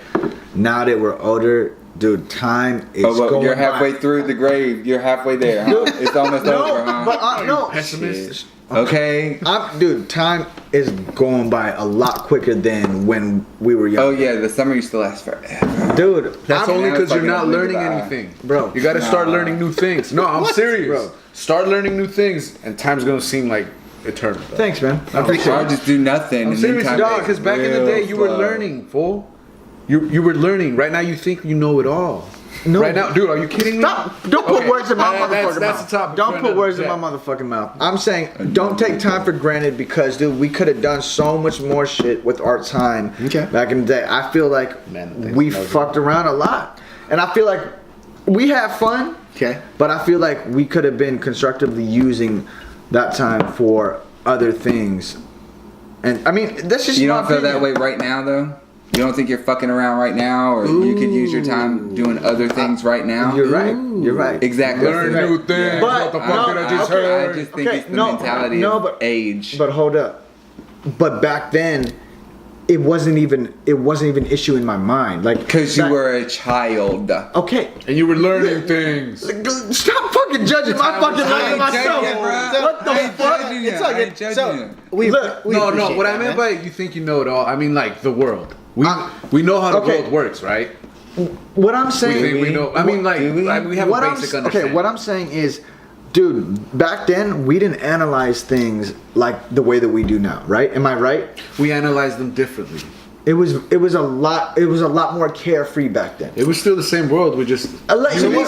now that we're older, dude, time is Oh, well, going. you're halfway by. through the grave. You're halfway there. Huh? It's almost No, over, huh? but no. Pessimist. Okay. Dude, time is going by a lot quicker than when we were young. Oh yeah, the summer used to last forever. Dude, That's I'm- only now because it's you're like not a blink learning of an eye. anything, Bro. You got to start learning new things. No, I'm serious, Bro. Start learning new things, and time's gonna seem like eternal. Bro. Thanks, man. I appreciate Or it. just do nothing. I'm and then serious, time dog. goes Because back in the real day, you were slow. learning, fool. You were learning. Right now, you think you know it all. No. Right now, dude, are you kidding me? Stop! Don't put Okay, words in my that's motherfucking mouth. the topic Don't for put another words in day. my motherfucking mouth. I'm saying, don't take time for granted because, dude, we could have done so much more shit with our time Okay. back in the day. I feel like Man, we that was- fucked around a lot, and I feel like we have fun. Okay. But I feel like we could have been constructively using that time for other things. And I mean, that's just You my don't feel that opinion. way right now, though. You don't think you're fucking around right now, or you could use your time doing other things right now. You're right. You're right. Exactly. Learn That's new right. things. But- What the fuck did I just okay, heard? I just think Okay, it's the no, mentality no, of but- age. But hold up. But back then, it wasn't even an issue in my mind. Like Because you back- were a child. okay. And you were learning things. Stop fucking judging my fucking life and myself. judging, bro. What the I ain't fuck? judging you. It's all I good. ain't judging So, you. we Look, No, appreciate what I that, meant man. by you think you know it all, I mean like the world. We know how the Okay. world works, right? What I'm We saying. think we know. I mean, like we have a what basic I'm, understanding. okay, what I'm saying is, dude, back then we didn't analyze things like the way that we do now, right? Am I right? we analyze them differently. It was a lot more carefree back then. It was still the same world. We just At least to me.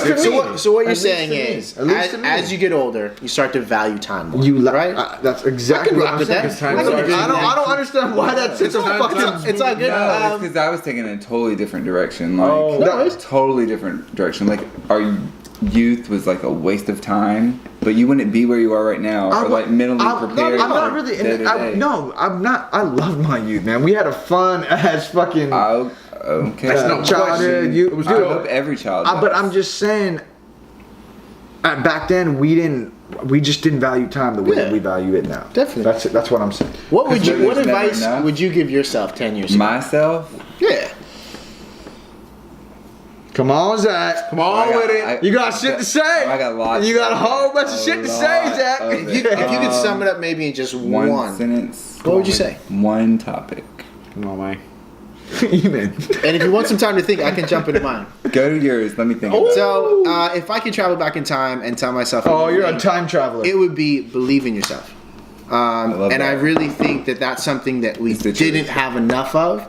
So what you're At least saying to me. is, At least to me. as you get older, you start to value time more. You right? That's exactly I can what rock I'm with saying. that. Time I don't, is I don't, I don't understand why that's such a fucking. It's all good. No, it's because I was taking a totally different direction. Like, Oh, no, it's- totally different direction. Like, our youth was like a waste of time, but you wouldn't be where you are right now, or like mentally prepared. I'm not for really. day-to-day. No, I'm not. I love my youth, man. We had a fun ass fucking Okay. That's no childhood. question. You, It was I dude, hope every child. but does. I'm just saying. Back then, we just didn't value time the way that Yeah. we value it now. Definitely. That's it. That's what I'm saying. What would you? Because What there's never advice enough. would you give yourself 10 years ago? myself. Yeah. Come on, Zach. come on with it. I- You got shit to say. I got lots. You got a whole bunch of shit to say, Zach. of If you could sum it up maybe in just one one. sentence. What would you say? One topic. Come on, man. Even. And if you want some time to think, I can jump into mine. Go to yours. Let me think. about it. So, if I could travel back in time and tell myself, Oh, you're a anything, time traveler. it would be believe in yourself. love And that. I really think that that's something that we It's the didn't truth. have enough of.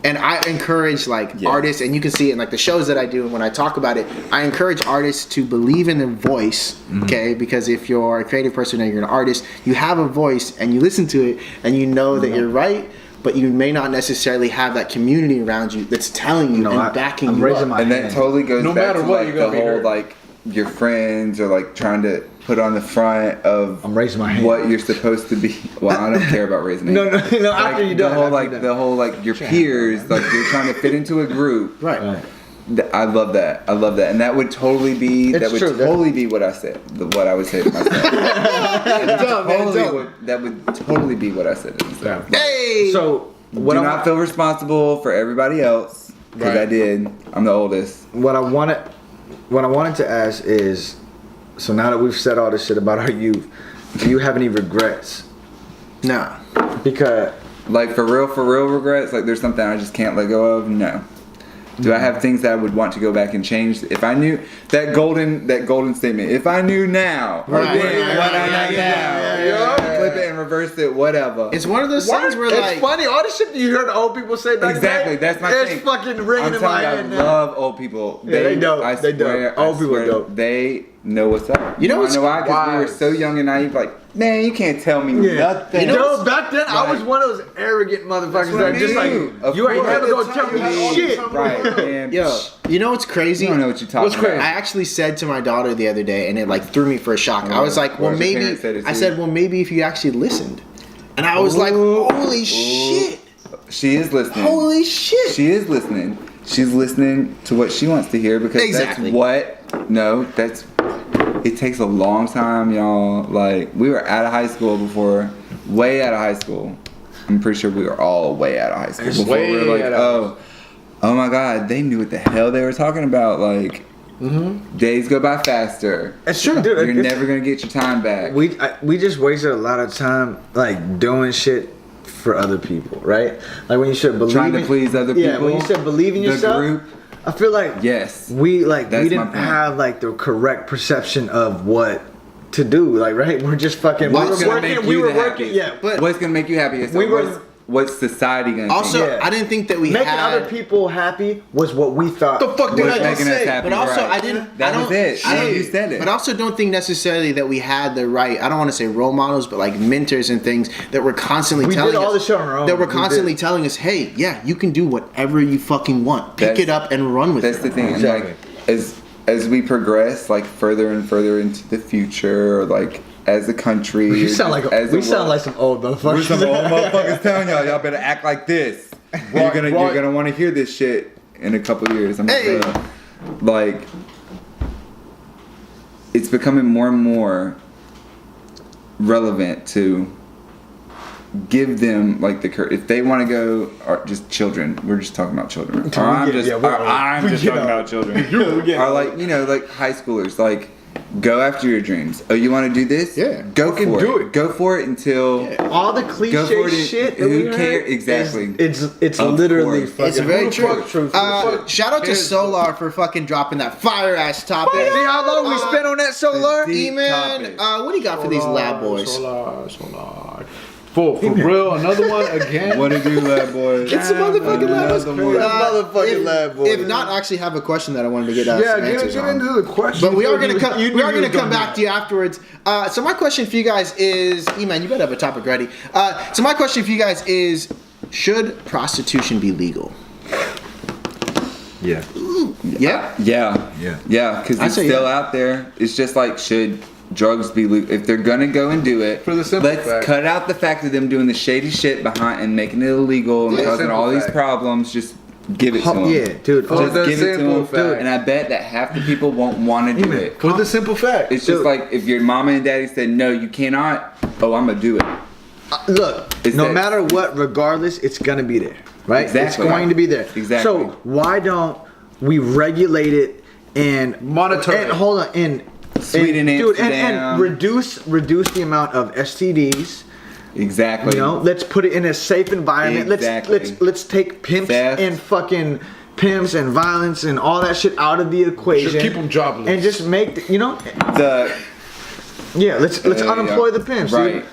And I encourage artists, and you can see it in like the shows that I do, and when I talk about it, I encourage artists to believe in their voice. Okay, because if you're a creative person and you're an artist, you have a voice and you listen to it and you know that you're right, but you may not necessarily have that community around you that's telling you and backing I'm you raising up. my And that hand. totally goes No back matter to what, like you the gotta be whole heard. like your friends are like trying to put on the front of I'm raising my hand. what you're supposed to be. Well, I don't care about raising. No, hands. no, no. Like, After you the done, whole after like you done. the whole like your peers, like you're trying to fit into a group. Right. Right. I love that. I love that, and that would totally be It's that would true, totally be what I said. What I would say to myself. Dumb, man, Totally dumb. that would totally be what I said to myself. Hey! So what do I not want- feel responsible for everybody else because I did. I'm the oldest. what I wanted to ask is, so now that we've said all this shit about our youth, do you have any regrets? Nah. Because Like for real regrets. Like there's something I just can't let go of. No. Do I have things that I would want to go back and change? If I knew that golden statement, if I knew now, or Right. then, Yeah, what yeah, I know yeah, now, yeah. flip it and reverse it, whatever. It's one of those things where it's like funny, all the shit that you heard old people say back Exactly, then. that's my it's thing. fucking ringing I'm in my telling you, head I now. love old people. Yeah, they dope. I They dope. swear, Old I people are swear, dope. They know what's up. You know wanna what's why? Because we were wise. so young and naive. Like, man, you can't tell me nothing. You know Yo, back then I was one of those arrogant motherfuckers what I that just like, mean. Of you ain't course. never gonna tell me shit. Right, man. yo, you know what's crazy? You don't know what you're talking What's crazy? about. I actually said to my daughter the other day, and it like threw me for a shock. I was like, well, Whereas your maybe. parents said it I too. said, well, maybe if you actually listened. And I was like, holy shit. She is listening. Holy shit. She is listening. She's listening to what she wants to hear because Exactly. it takes a long time, y'all. Like, we were out of high school before, way out of high school. I'm pretty sure we were all way out of high school before we were way like, out of oh my God, they knew what the hell they were talking about. Like, days go by faster. It's true, dude. You're It's- never gonna get your time back. we just wasted a lot of time like doing shit for other people, right? Like when you should believe Trying to in- please other Yeah, when people, you said believe in the yourself. group. I feel like Yes. we That's my didn't point. have like the correct perception of what to do. Like right, we're just fucking. What's we gonna were make working. you We were the working. happiest? Yeah, But- What's gonna make you happy? Is We were- what's society gonna Also, think? Yeah. I didn't think that we making had. other people happy was what we thought. The fuck did What's I just making us say? happy? But also, right. I didn't. That I don't, was it. I Yeah, don't- you said it. But I also don't think necessarily that we had the right. I don't want to say role models, but like mentors and things that were constantly We telling did all us. the shit on our own. That were We constantly did. telling us, "Hey, yeah, you can do whatever you fucking want. Pick That's- it up and run with That's it." the thing. Exactly. And like as we progress, like further and further into the future, or like as a country, We or sound just like as a we sound world- like some old We're motherfuckers. some old motherfuckers telling y'all better act like this. You're gonna want to hear this shit in a couple years. I'm Hey. like, it's becoming more and more relevant to give them like the if they want to go, or just children. We're just talking about children. Or I'm just talking about children. Or like like high schoolers, like. Go after your dreams. Oh, you want to do this? Yeah. Go Fucking for do it. it. Go for it until all the Go for cliche it. shit. That Who we care- heard exactly. It's Of literally course. fucking. It's very Who the true. fuck, truth? Shout out to Here's- Solar for fucking dropping that fire ass topic. See how long we spent on that solar? deep E-man, topic. what do you got for these lab boys? Solar. For real, another one again. What to do, lad boys? Get some motherfucking lab boys. Another one. Motherfucking lab boys. If not, I actually have a question that I wanted to get Yeah, some answers get on. into the question. But we are gonna come. You We are knew gonna you were come gonna back do to you afterwards. So my question for you guys is, E-man, you better have a topic ready. So my question for you guys is, should prostitution be legal? Yeah. Yeah. Yeah, because I it's say still yeah. out there. It's just like, should drugs be legal? If they're gonna go and do it, For the simple let's fact. cut out the fact of them doing the shady shit behind and making it illegal and For the causing simple all these fact. problems. Just give it to them. Yeah, dude. For Just the give it to simple them, fact. and I bet that half the people won't want to do it. For the simple fact. It's just Dude. like if your mama and daddy said no, you cannot. Oh, I'm gonna do it. Look, It's no that- matter what, regardless, it's gonna be there, right? It's Exactly. going to be there. Exactly. So why don't we regulate it and Monitor and it. hold on and Sweden, dude, and Amsterdam. reduce the amount of STDs. Exactly. You know, let's put it in a safe environment. Exactly. Let's take pimps Theft. and fucking pimps and violence and all that shit out of the equation. Just keep 'em jobless. and just make The let's unemploy the pimps, dude. Right.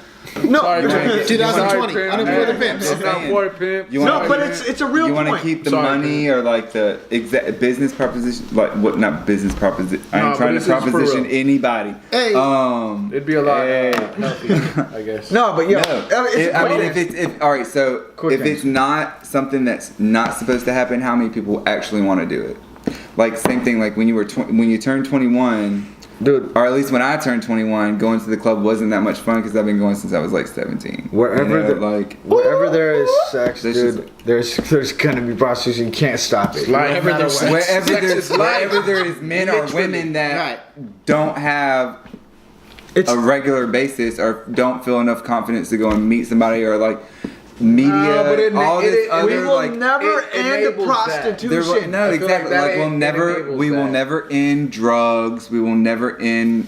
No, Sorry, You wanna pimp. get- 2020, Sorry, pimp. unemploy the pimps. I'm not for it, pimp. You no, wanna- but it's a real You want to point. keep the Sorry, money or like the exact business proposition, like what? Not business proposition. I No, ain't but trying to this is for proposition real. anybody. Hey. It'd be a lot Hey. healthier, I guess. No, but yo, No, if all right, so Quick if it's not something that's not supposed to happen, how many people actually want to do it? Like same thing, like when you were when you turned 21, dude, or at least when I turned 21, going to the club wasn't that much fun because I've been going since I was like 17. Wherever You know, the- like wherever there is sex, This dude, there's gonna be prostitution. You can't stop it. Like, Wherever there's sex. wherever there is men or women that Right. don't have It's a regular basis or don't feel enough confidence to go and meet somebody or like media, but it- all it- this it- other We will like. never it end enables that. prostitution. No, I feel exactly. like Like, that we'll it never, enables we will that. never end drugs. We will never end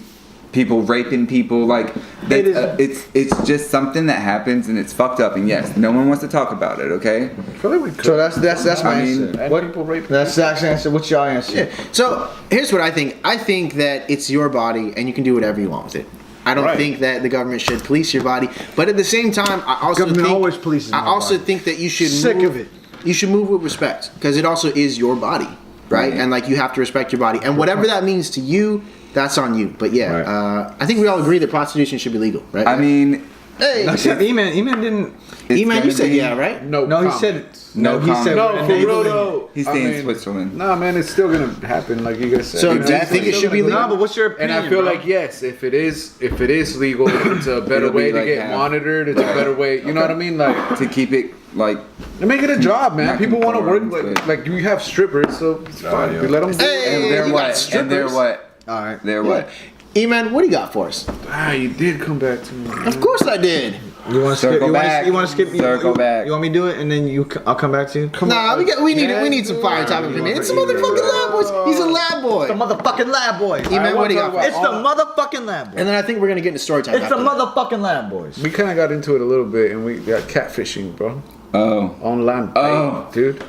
people raping people. Like, that, It is- it's just something that happens and it's fucked up. And yes, no one wants to talk about it. Okay. I feel like we could. So that's my I mean, answer. and What? people rape That's Zach's answer. What's your answer? Yeah. So here's what I think. I think that it's your body and you can do whatever you want with it. I don't Right. think that the government should police your body, but at the same time, I also Government think always polices I my also body. think that you should Sick move, of it. You should move with respect because it also is your body, right? Right. And like you have to respect your body, and whatever that means to you, that's on you. But yeah, Right. I think we all agree that prostitution should be legal, right? I mean, hey, No, E-Man didn't. it's E-Man, you gonna said be- yeah, right? No, No, he comments. said. No he said. comment. No, we're for real enabling- though. He stays in Switzerland. Nah, man, it's still gonna happen, like you guys said. So You know, do you it's think it still should be gonna legal? No, but what's your And opinion? I feel bro? like yes, if it is legal, it's a better It'll be way to like get half. monitored. It's a better way. You know what I mean? Like To keep it like to make it a job, man. Not People want to work conform, like you have strippers, so it's fine. yeah. We let them do Hey, it. and they're you got what? And they're strippers. what? All right. They're what? E-Man, what do you got for us? Ah, you did come back to me. Of course I did. You want to skip? Circle You want back. to skip? Circle back. You want me to do it, and then I'll come back to you. Nah, we need some fire topic for me. It's a motherfucking lab boy. He's a lab boy. The motherfucking lab boy. E-Man, what do you got for us? It's the motherfucking lab boy. And then I think we're gonna get into story time. It's the after that. motherfucking lab boys. We kind of got into it a little bit, and we got catfishing, bro, Oh. on land. Oh. dude.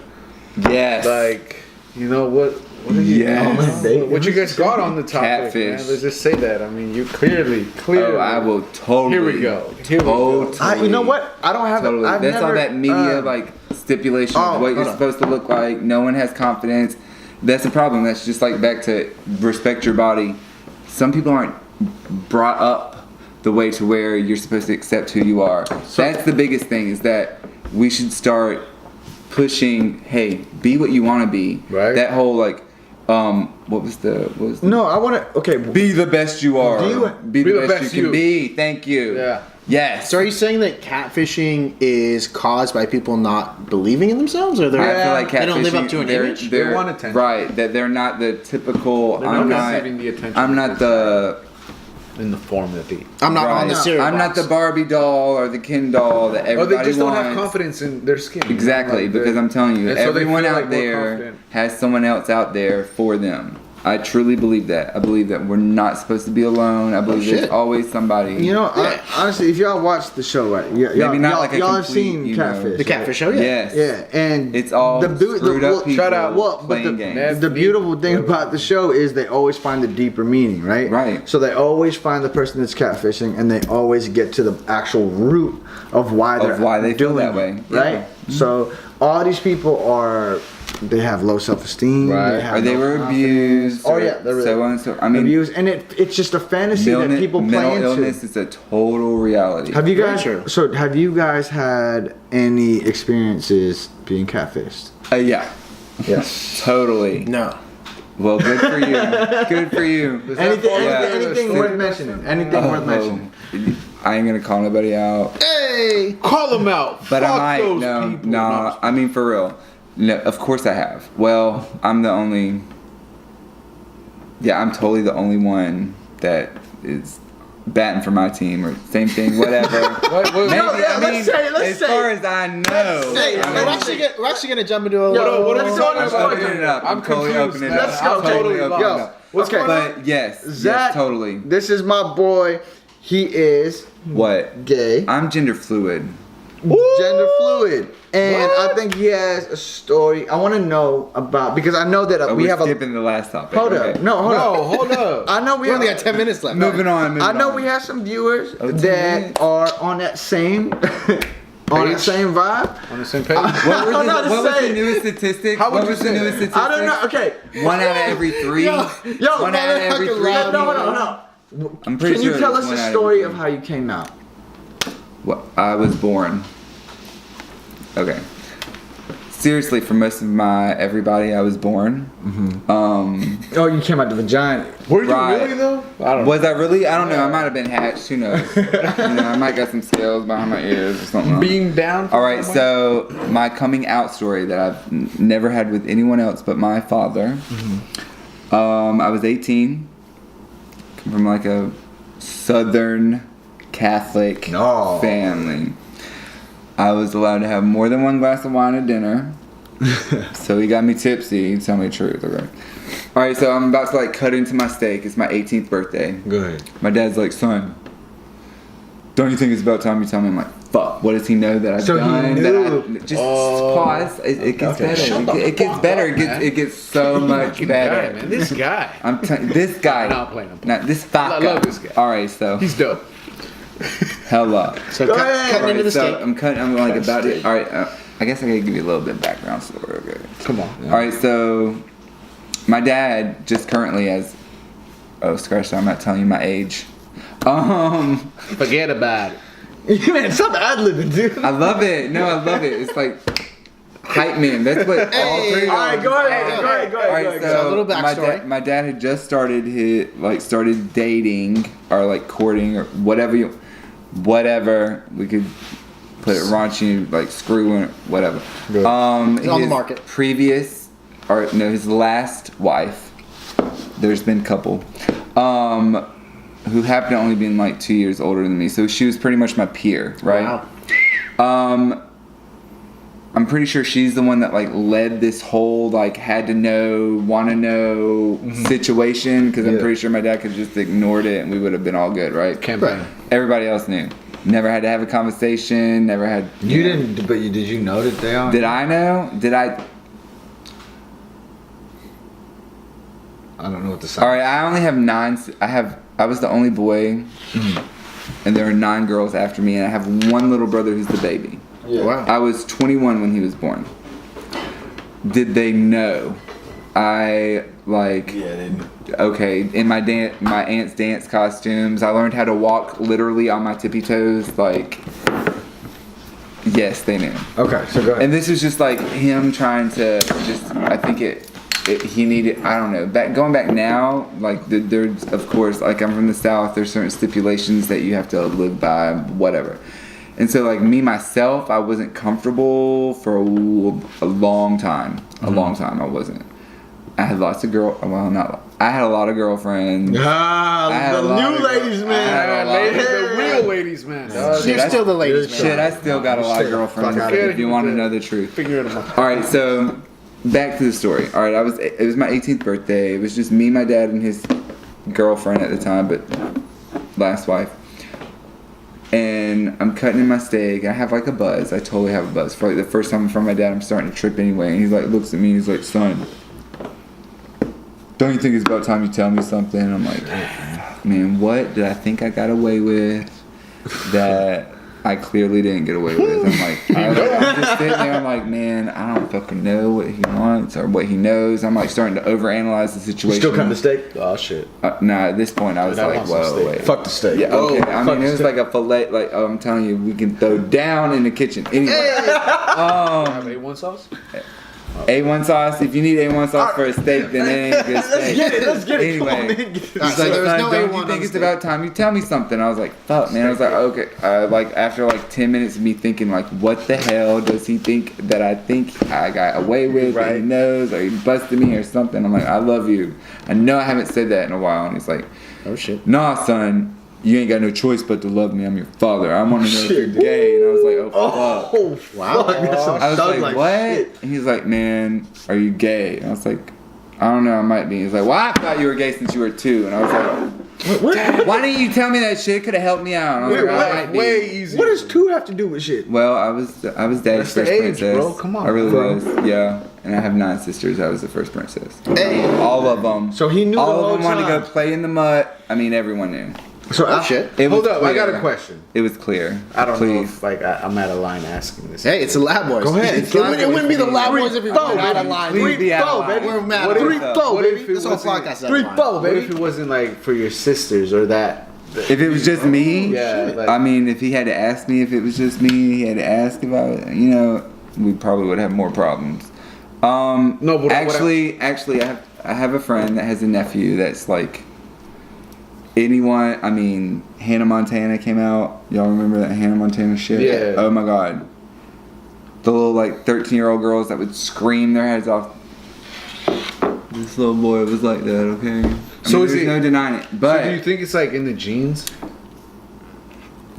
Yes. Like, you know what? What are you? Yes. What you guys got on the topic? Catfish. Man? Let's just say that. I mean, you clearly. Oh, I will totally. Here we go. Here we go. Totally. You know what? I don't have Totally. it. I've That's never, all that media like stipulation of what you're hold on. supposed to look like. No one has confidence. That's the problem. That's just like back to respect your body. Some people aren't brought up the way to where you're supposed to accept who you are. That's the biggest thing is that we should start pushing, hey, be what you want to be. Right. That whole like what was the No, I want to. Okay. be the best you are. Do you- be the best you can be. Thank you. Yeah. Yes. So are you saying that catfishing is caused by people not believing in themselves, or they're I feel like they don't live up catfishing, to an they're- image? they're- They want attention. Right, that they're not the typical. They're I'm not not. receiving the attention I'm that not they the. in the form that they. I'm not right, on the cereal I'm not box. the Barbie doll or the Ken doll that Or everybody they just wants. don't have confidence in their skin. you know? Exactly, Like, because they- I'm telling you, and so they everyone feel out like more there confident. has someone else out there for them. I truly believe that. I believe that we're not supposed to be alone. I believe there's shit. always somebody. You know, honestly, if y'all watch the show, right? Y'all, not y'all, like a y'all have complete, seen you know, Catfish. The catfish show, yeah. Yes. Yeah, and It's all screwed up people shout out, Well, but playing the, games. the beautiful thing about the show is they always find the deeper meaning, right? Right. So they always find the person that's catfishing, and they always get to the actual root of why they're they feel doing that it, way. right? Yeah. So all these people they have low self-esteem, Right. they have Or they no were confidence. abused. Oh or yeah, they're so on and so. I mean, abused, and it's just a fantasy that people play mental into. illness is a total reality. Have you Very guys? true. So have you guys had any experiences being catfished? Yeah, Yes. totally. No. Well, good for you. Good for you. Anything worth mentioning? Anything worth mentioning? I ain't gonna call nobody out, Hey. Call them out. but Fuck I might. those No, people. no. I mean, for real. No, of course I have. Well, I'm the only. Yeah, I'm totally the only one that is batting for my team or same thing, whatever. What- Maybe, No, yeah, I let's mean, say it, let's as say far it. as I know. Hey, I mean, we're actually gonna jump into a What are we let's talking go, let's about? go. opening it up. I'm totally confused, opening it man. up. Let's go. I'm totally Okay. opening Yo, it up. what's going on? But yes, Zack, yes, totally. This is my boy. He is What? gay, I'm gender fluid. gender fluid, and I think he has a story. I want to know about because I know that we We're have a. skipping the last topic. Hold okay. up, no, hold No, up. hold up. I know we We only have, got 10 minutes left. Moving on. I know we have some viewers Oh, 10 that minutes. are on that same on that same vibe. On the same page. What was, I'm not what was saying. the newest statistic? How would what you was the say newest that? statistic? I don't know. Okay, 1 out of every 3. yo, 1 out of every 3. motherfucking no, hold on. I'm pretty Can sure you tell it's us 1 the out story every of how you came out? 3. Well, I was born. Okay. Seriously, for most of my everybody, I was born. Oh, you came out the vagina. Were you Right. really though? I don't know. Was I really? I don't know. I might have been hatched. Who knows? You know, I might got some scales behind my ears or something. Being down. All right, so my coming out story that I've never had with anyone else but my father. I was 18. Come from like a Southern Catholic No. family. I was allowed to have more than one glass of wine at dinner. So he got me tipsy. Tell me the truth, okay? All right, so I'm about to like cut into my steak. It's my 18th birthday. Go ahead. My dad's like, son, don't you think it's about time you tell me? I'm like, fuck. What does he know that I've So he done? knew. Just pause. It gets better. It gets better. It gets so much better. Guy, man. This guy. This guy. No, I'm playing. Not this fat I guy. love this guy. All right, so He's dope. hella. So Go cut, ahead. cutting into the so steak. I'm cutting. I'm like about it. All right. I guess I gotta give you a little bit of background story. Okay. Come on. All right. So my dad just currently has. Oh, scratch that! I'm not telling you my age. Forget about it. Man, stop ad-libbing, dude. I love it. No, I love it. It's like hype man. That's what all three of All right, them- go ahead. All right, So a little backstory. my dad had just started started dating or like courting or whatever we could put it raunchy, like screwing, whatever. It's on the his market. His last wife. There's been a couple. Who happened to only being like 2 years older than me, so she was pretty much my peer, right? Wow. I'm pretty sure she's the one that like led this whole like had to know, want to know situation, because I'm Yeah. pretty sure my dad could have just ignored it and we would have been all good, right? Campaign. Everybody else knew. Never had to have a conversation. Never had. You know. didn't, but did you know that they are? Did I know? Did I? I don't know what to say. All right. I only have 9. I was the only boy, and there are 9 girls after me, and I have one little brother who's the baby. Yeah. Wow. I was 21 when he was born. Did they know? I like. Yeah, they knew. Okay, in my aunt's dance costumes, I learned how to walk literally on my tippy toes. Like, yes, they knew. Okay, so go ahead. And this was just like him trying to just. I think he needed. I don't know. Going back now, like there's of course, like I'm from the South. There's certain stipulations that you have to live by, whatever. And so, like me myself, I wasn't comfortable for a long time. A long time, I wasn't. I had lots of I had a lot of girlfriends. I had The a lot new of ladies, I had a lot of- The real ladies, man. You're still the ladies, man. Shit, I still got a lot of girlfriends. Fuck outta If you here. want to know the truth. Figure it out. All right, so back to the story. All right, it was my 18th birthday. It was just me, my dad, and his girlfriend at the time, but last wife. And I'm cutting in my steak. I have like a buzz. I totally have a buzz. For like the first time in front of my dad, I'm starting to trip anyway. And he like looks at me and he's like, son, don't you think it's about time you tell me something? I'm like, man, what did I think I got away with that I clearly didn't get away with? I'm like, I'm just sitting there. I'm like, man, I don't fucking know what he wants or what he knows. I'm like starting to overanalyze the situation. Still cutting the steak? Oh shit. Nah, at this point, I was That like, wants some whoa, steak. wait. Fuck the steak. Yeah, okay. I Fuck mean, the it was steak. like a fillet. Like, I'm telling you, we can throw down in the kitchen. Anyway, Have A1 sauce? A1 sauce. If you need A1 sauce for a steak, then it ain't good steak. Let's get it. Come on, Anyway, man. Get it. he's Alright, so like, there was son, no don't A1 you on think the it's steak. about time you tell me something? I was like, fuck, man. I was like, okay. Like after like 10 minutes of me thinking, like, what the hell does he think that I think I got away with? Right. He knows, or he busted me or something. I'm like, I love you. I know I haven't said that in a while. And he's like, Oh shit. nah, son. You ain't got no choice but to love me. I'm your father. I want to know if you're gay. And I was like, oh, fuck. Oh, Wow. fuck. That's some I was thug like, what? shit. And he's like, man, are you gay? And I was like, I don't know, I might be. He's like, well, I thought you were gay since you were 2. And I was like, What? why didn't you tell me that shit? Could have helped me out. And I was Wait, like, what? I might be. Way easy. What does 2 have to do with shit? Well, I was daddy's That's the first age, princess. bro. Come on, I really bro. was. Yeah. And I have 9 sisters. I was the first princess. Hey. All of them. So he knew All the of whole them wanted to time. go play in the mud. I mean, everyone knew. So Oh shit. It was Hold up, I got clear. a question. It was clear. I don't know Please. if like I'm at a line asking this. Hey, it's the Lab Boys. Go ahead. It wouldn't be the Lab Boys if we Four, were out of baby. line. Please be out of 3-4, line. baby. We're mad. What if- 3-4, what if baby. it This whole wasn't- podcast is out of line. 3-4, What baby. if it wasn't like for your sisters or that? If it was just me, Yeah, like- I mean, if he had to ask me if it was just me, he had to ask about it, you know, we probably would have more problems. No, but actually, I have a friend that has a nephew that's like, anyone, I mean, Hannah Montana came out. Y'all remember that Hannah Montana shit? Yeah. Oh my god. The little like 13-year-old girls that would scream their heads off. This little boy was like that, okay? So is there's it- no denying it. But So do you think it's like in the genes?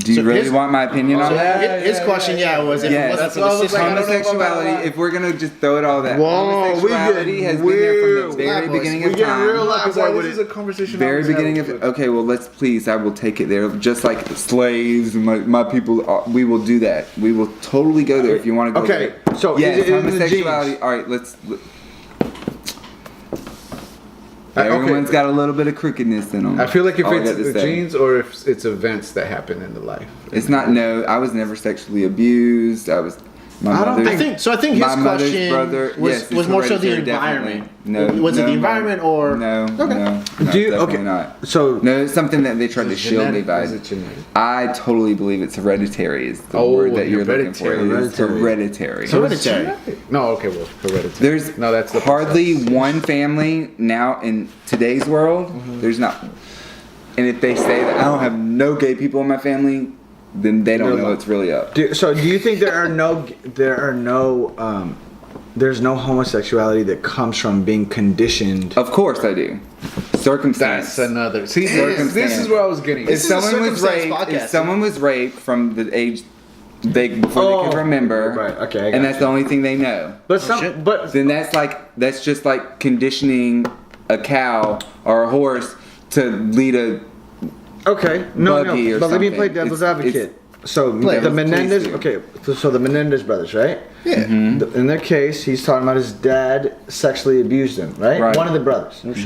Do you really want my opinion on that? His question, was if it Yes. wasn't for the system. Homosexuality, if we're gonna just throw it all that, Whoa, homosexuality has been there from the very beginning of time. This is a conversation. Very beginning of okay, well let's please, I will take it there. Just like slaves and my people, we will do that. We will totally go there if you want to go there. Okay, so yes, is it in the homosexuality. genes? All right, everyone's got a little bit of crookedness in them. I feel like if All I it's got to the say. genes or if it's events that happen in the life. It's not. No, I was never sexually abused. I was. My mother's, I think his my mother's question brother, was more so the hereditary, environment. definitely. No, was it the environment or no? Okay. No, definitely not. So No, it's something that they tried to shield me by. Is it genetic? I totally believe it's hereditary. Is the Oh, word that you're looking for? hereditary. It's hereditary. hereditary? No, okay, well, hereditary. There's no, that's the hardly process. one family now in today's world. There's not. And if they say that I don't have no gay people in my family, then they don't know what's really up. So do you think there's no homosexuality that comes from being conditioned? Of course I do. Circumstance. That's another. See, Circumstance. this is where I was getting. If This is a someone was circumstance raped, podcast. if someone was raped from the age before they can remember, right, okay, I and got that's the only thing they know, But shit. then that's just like conditioning a cow or a horse to lead a okay, no, buggy or but let me something. play devil's It's- advocate. So Play. the Menendez, Please do. okay, so the Menendez brothers, right? Yeah. In their case, he's talking about his dad sexually abused him, right? Right. One of the brothers. And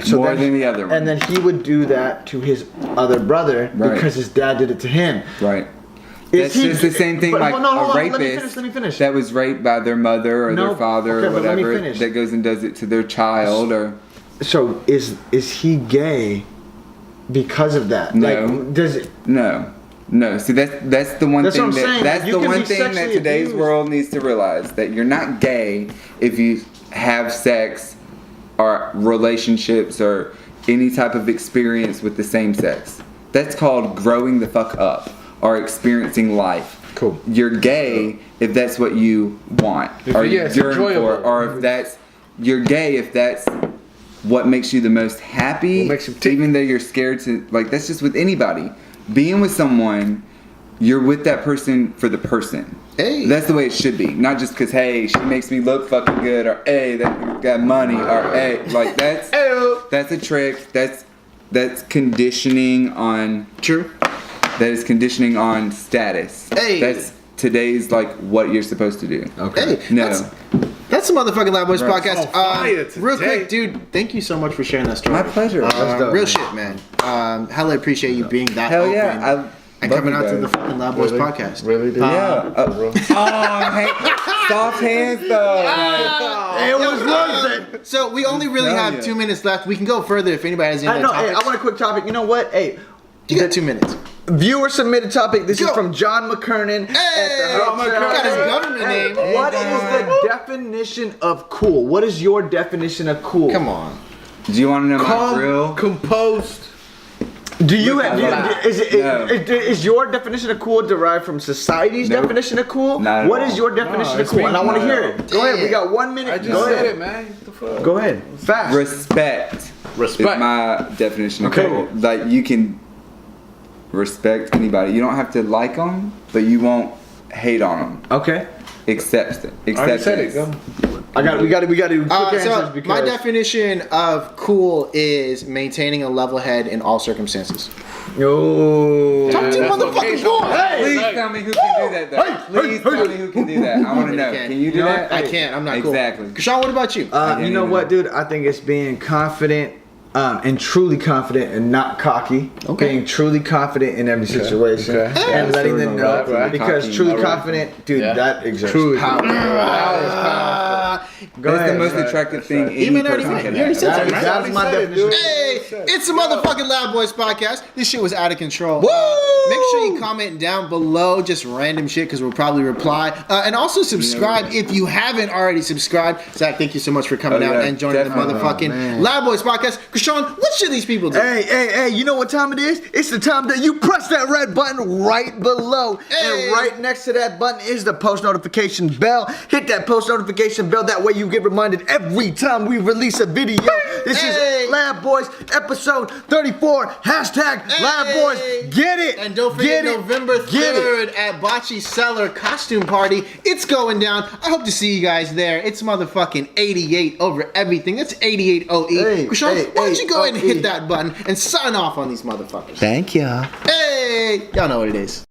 so More then, than the other one. And then he would do that to his other brother Right. because his dad did it to him. right. Is That's he- just the same thing but- like no, hold a on, rapist let me finish. that was raped by their mother or No, their father okay, or but let me whatever finish. that goes and does it to their child or So is he gay because of that? No. Like, does it? No, see that's the one That's thing what I'm saying, that's you the can one be thing that sexually today's abused. world needs to realize, that you're not gay if you have sex or relationships or any type of experience with the same sex. That's called growing the fuck up or experiencing life. Cool. You're gay if that's what you want or yeah, it's you're for, enjoyable. or if that's you're gay if that's what makes you the most happy. What makes you tick. Even though you're scared to, like, that's just with anybody. Being with someone, you're with that person for the person. Hey. That's the way it should be. Not just because, hey, she makes me look fucking good, or hey, that got money, or hey, like that's a trick. That's conditioning on. True. That is conditioning on status. Hey. That's today's like what you're supposed to do. Okay. Hey, No. That's the Motherfucking Loud Boys Right. podcast. On fire Real today. quick, dude, thank you so much for sharing that story. My pleasure. That's dope, Real man. shit, man. Hella appreciate you being that Hell open yeah. and love coming you out to guys. the fucking Loud Boys Really? podcast. Really, dude? Yeah. Soft hands though. It was worth it. So we only really Hell have yeah. 2 minutes left. We can go further if anybody has any I other know. Hey, topics. I want a quick topic. You know what? Hey, You got 2 minutes. viewer submitted topic. This Go. is from John McKernan. Hey, John got his government name. What is the definition of cool? What is your definition of cool? Come on. Do you want to know my Calm, real? composed. Do you Look, have? I Is, No. is your definition of cool derived from society's Nope. definition of cool? Not at What all. is your definition of it's cool? me. And I want to Not hear at it. Go ahead. We got 1 minute. I just Go said ahead. it, man. What the fuck? Go ahead. Fast. Respect. Respect. Is my definition of Okay. cool. Like you can respect anybody. You don't have to like them, but you won't hate on them. Okay. Accept it. I already said it. Acceptance. Go. We got to do quick answers So because my definition of cool is maintaining a level head in all circumstances. Oh. Talk to that's motherfucking okay. boy. Please tell me who can do that though. Please tell me who can do that. I want to know. Can you do know that? what? I can't. I'm not Exactly. cool. Kashawn, what about you? You can't know either. what, dude? I think it's being confident and truly confident and not cocky. Okay. Being truly confident in every situation Okay. and Yeah, letting so them we're know not right. because Cocky. truly All right. confident, dude, Yeah. that exerts Truly. power. Go That's ahead. the most attractive thing any Even already person went. can You already have. said That is, right? that is my Said it, definition. dude. Hey, it's the motherfucking Loud Boys podcast. This shit was out of control. Make sure you comment down below just random shit because we'll probably reply. And also subscribe if you haven't already subscribed. Zach, thank you so much for coming Oh, out yeah, and joining definitely. the motherfucking man. Loud Boys podcast. Kashawn, what should these people do? Hey, you know what time it is? It's the time that you press that red button right below. Hey. And right next to that button is the post notification bell. Hit that post notification bell. That way you get reminded every time we release a video. This Hey. is Lab Boys episode 34. Hashtag Lab Boys. Get it. And don't forget Get it. November Get it. 3rd at Bocce Cellar Costume Party. It's going down. I hope to see you guys there. It's motherfucking 88 over everything. That's 88 OE. Hey, Krishan, hey, why don't you go ahead and OE. hit that button and sign off on these motherfuckers? Thank you. Hey, y'all know what it is.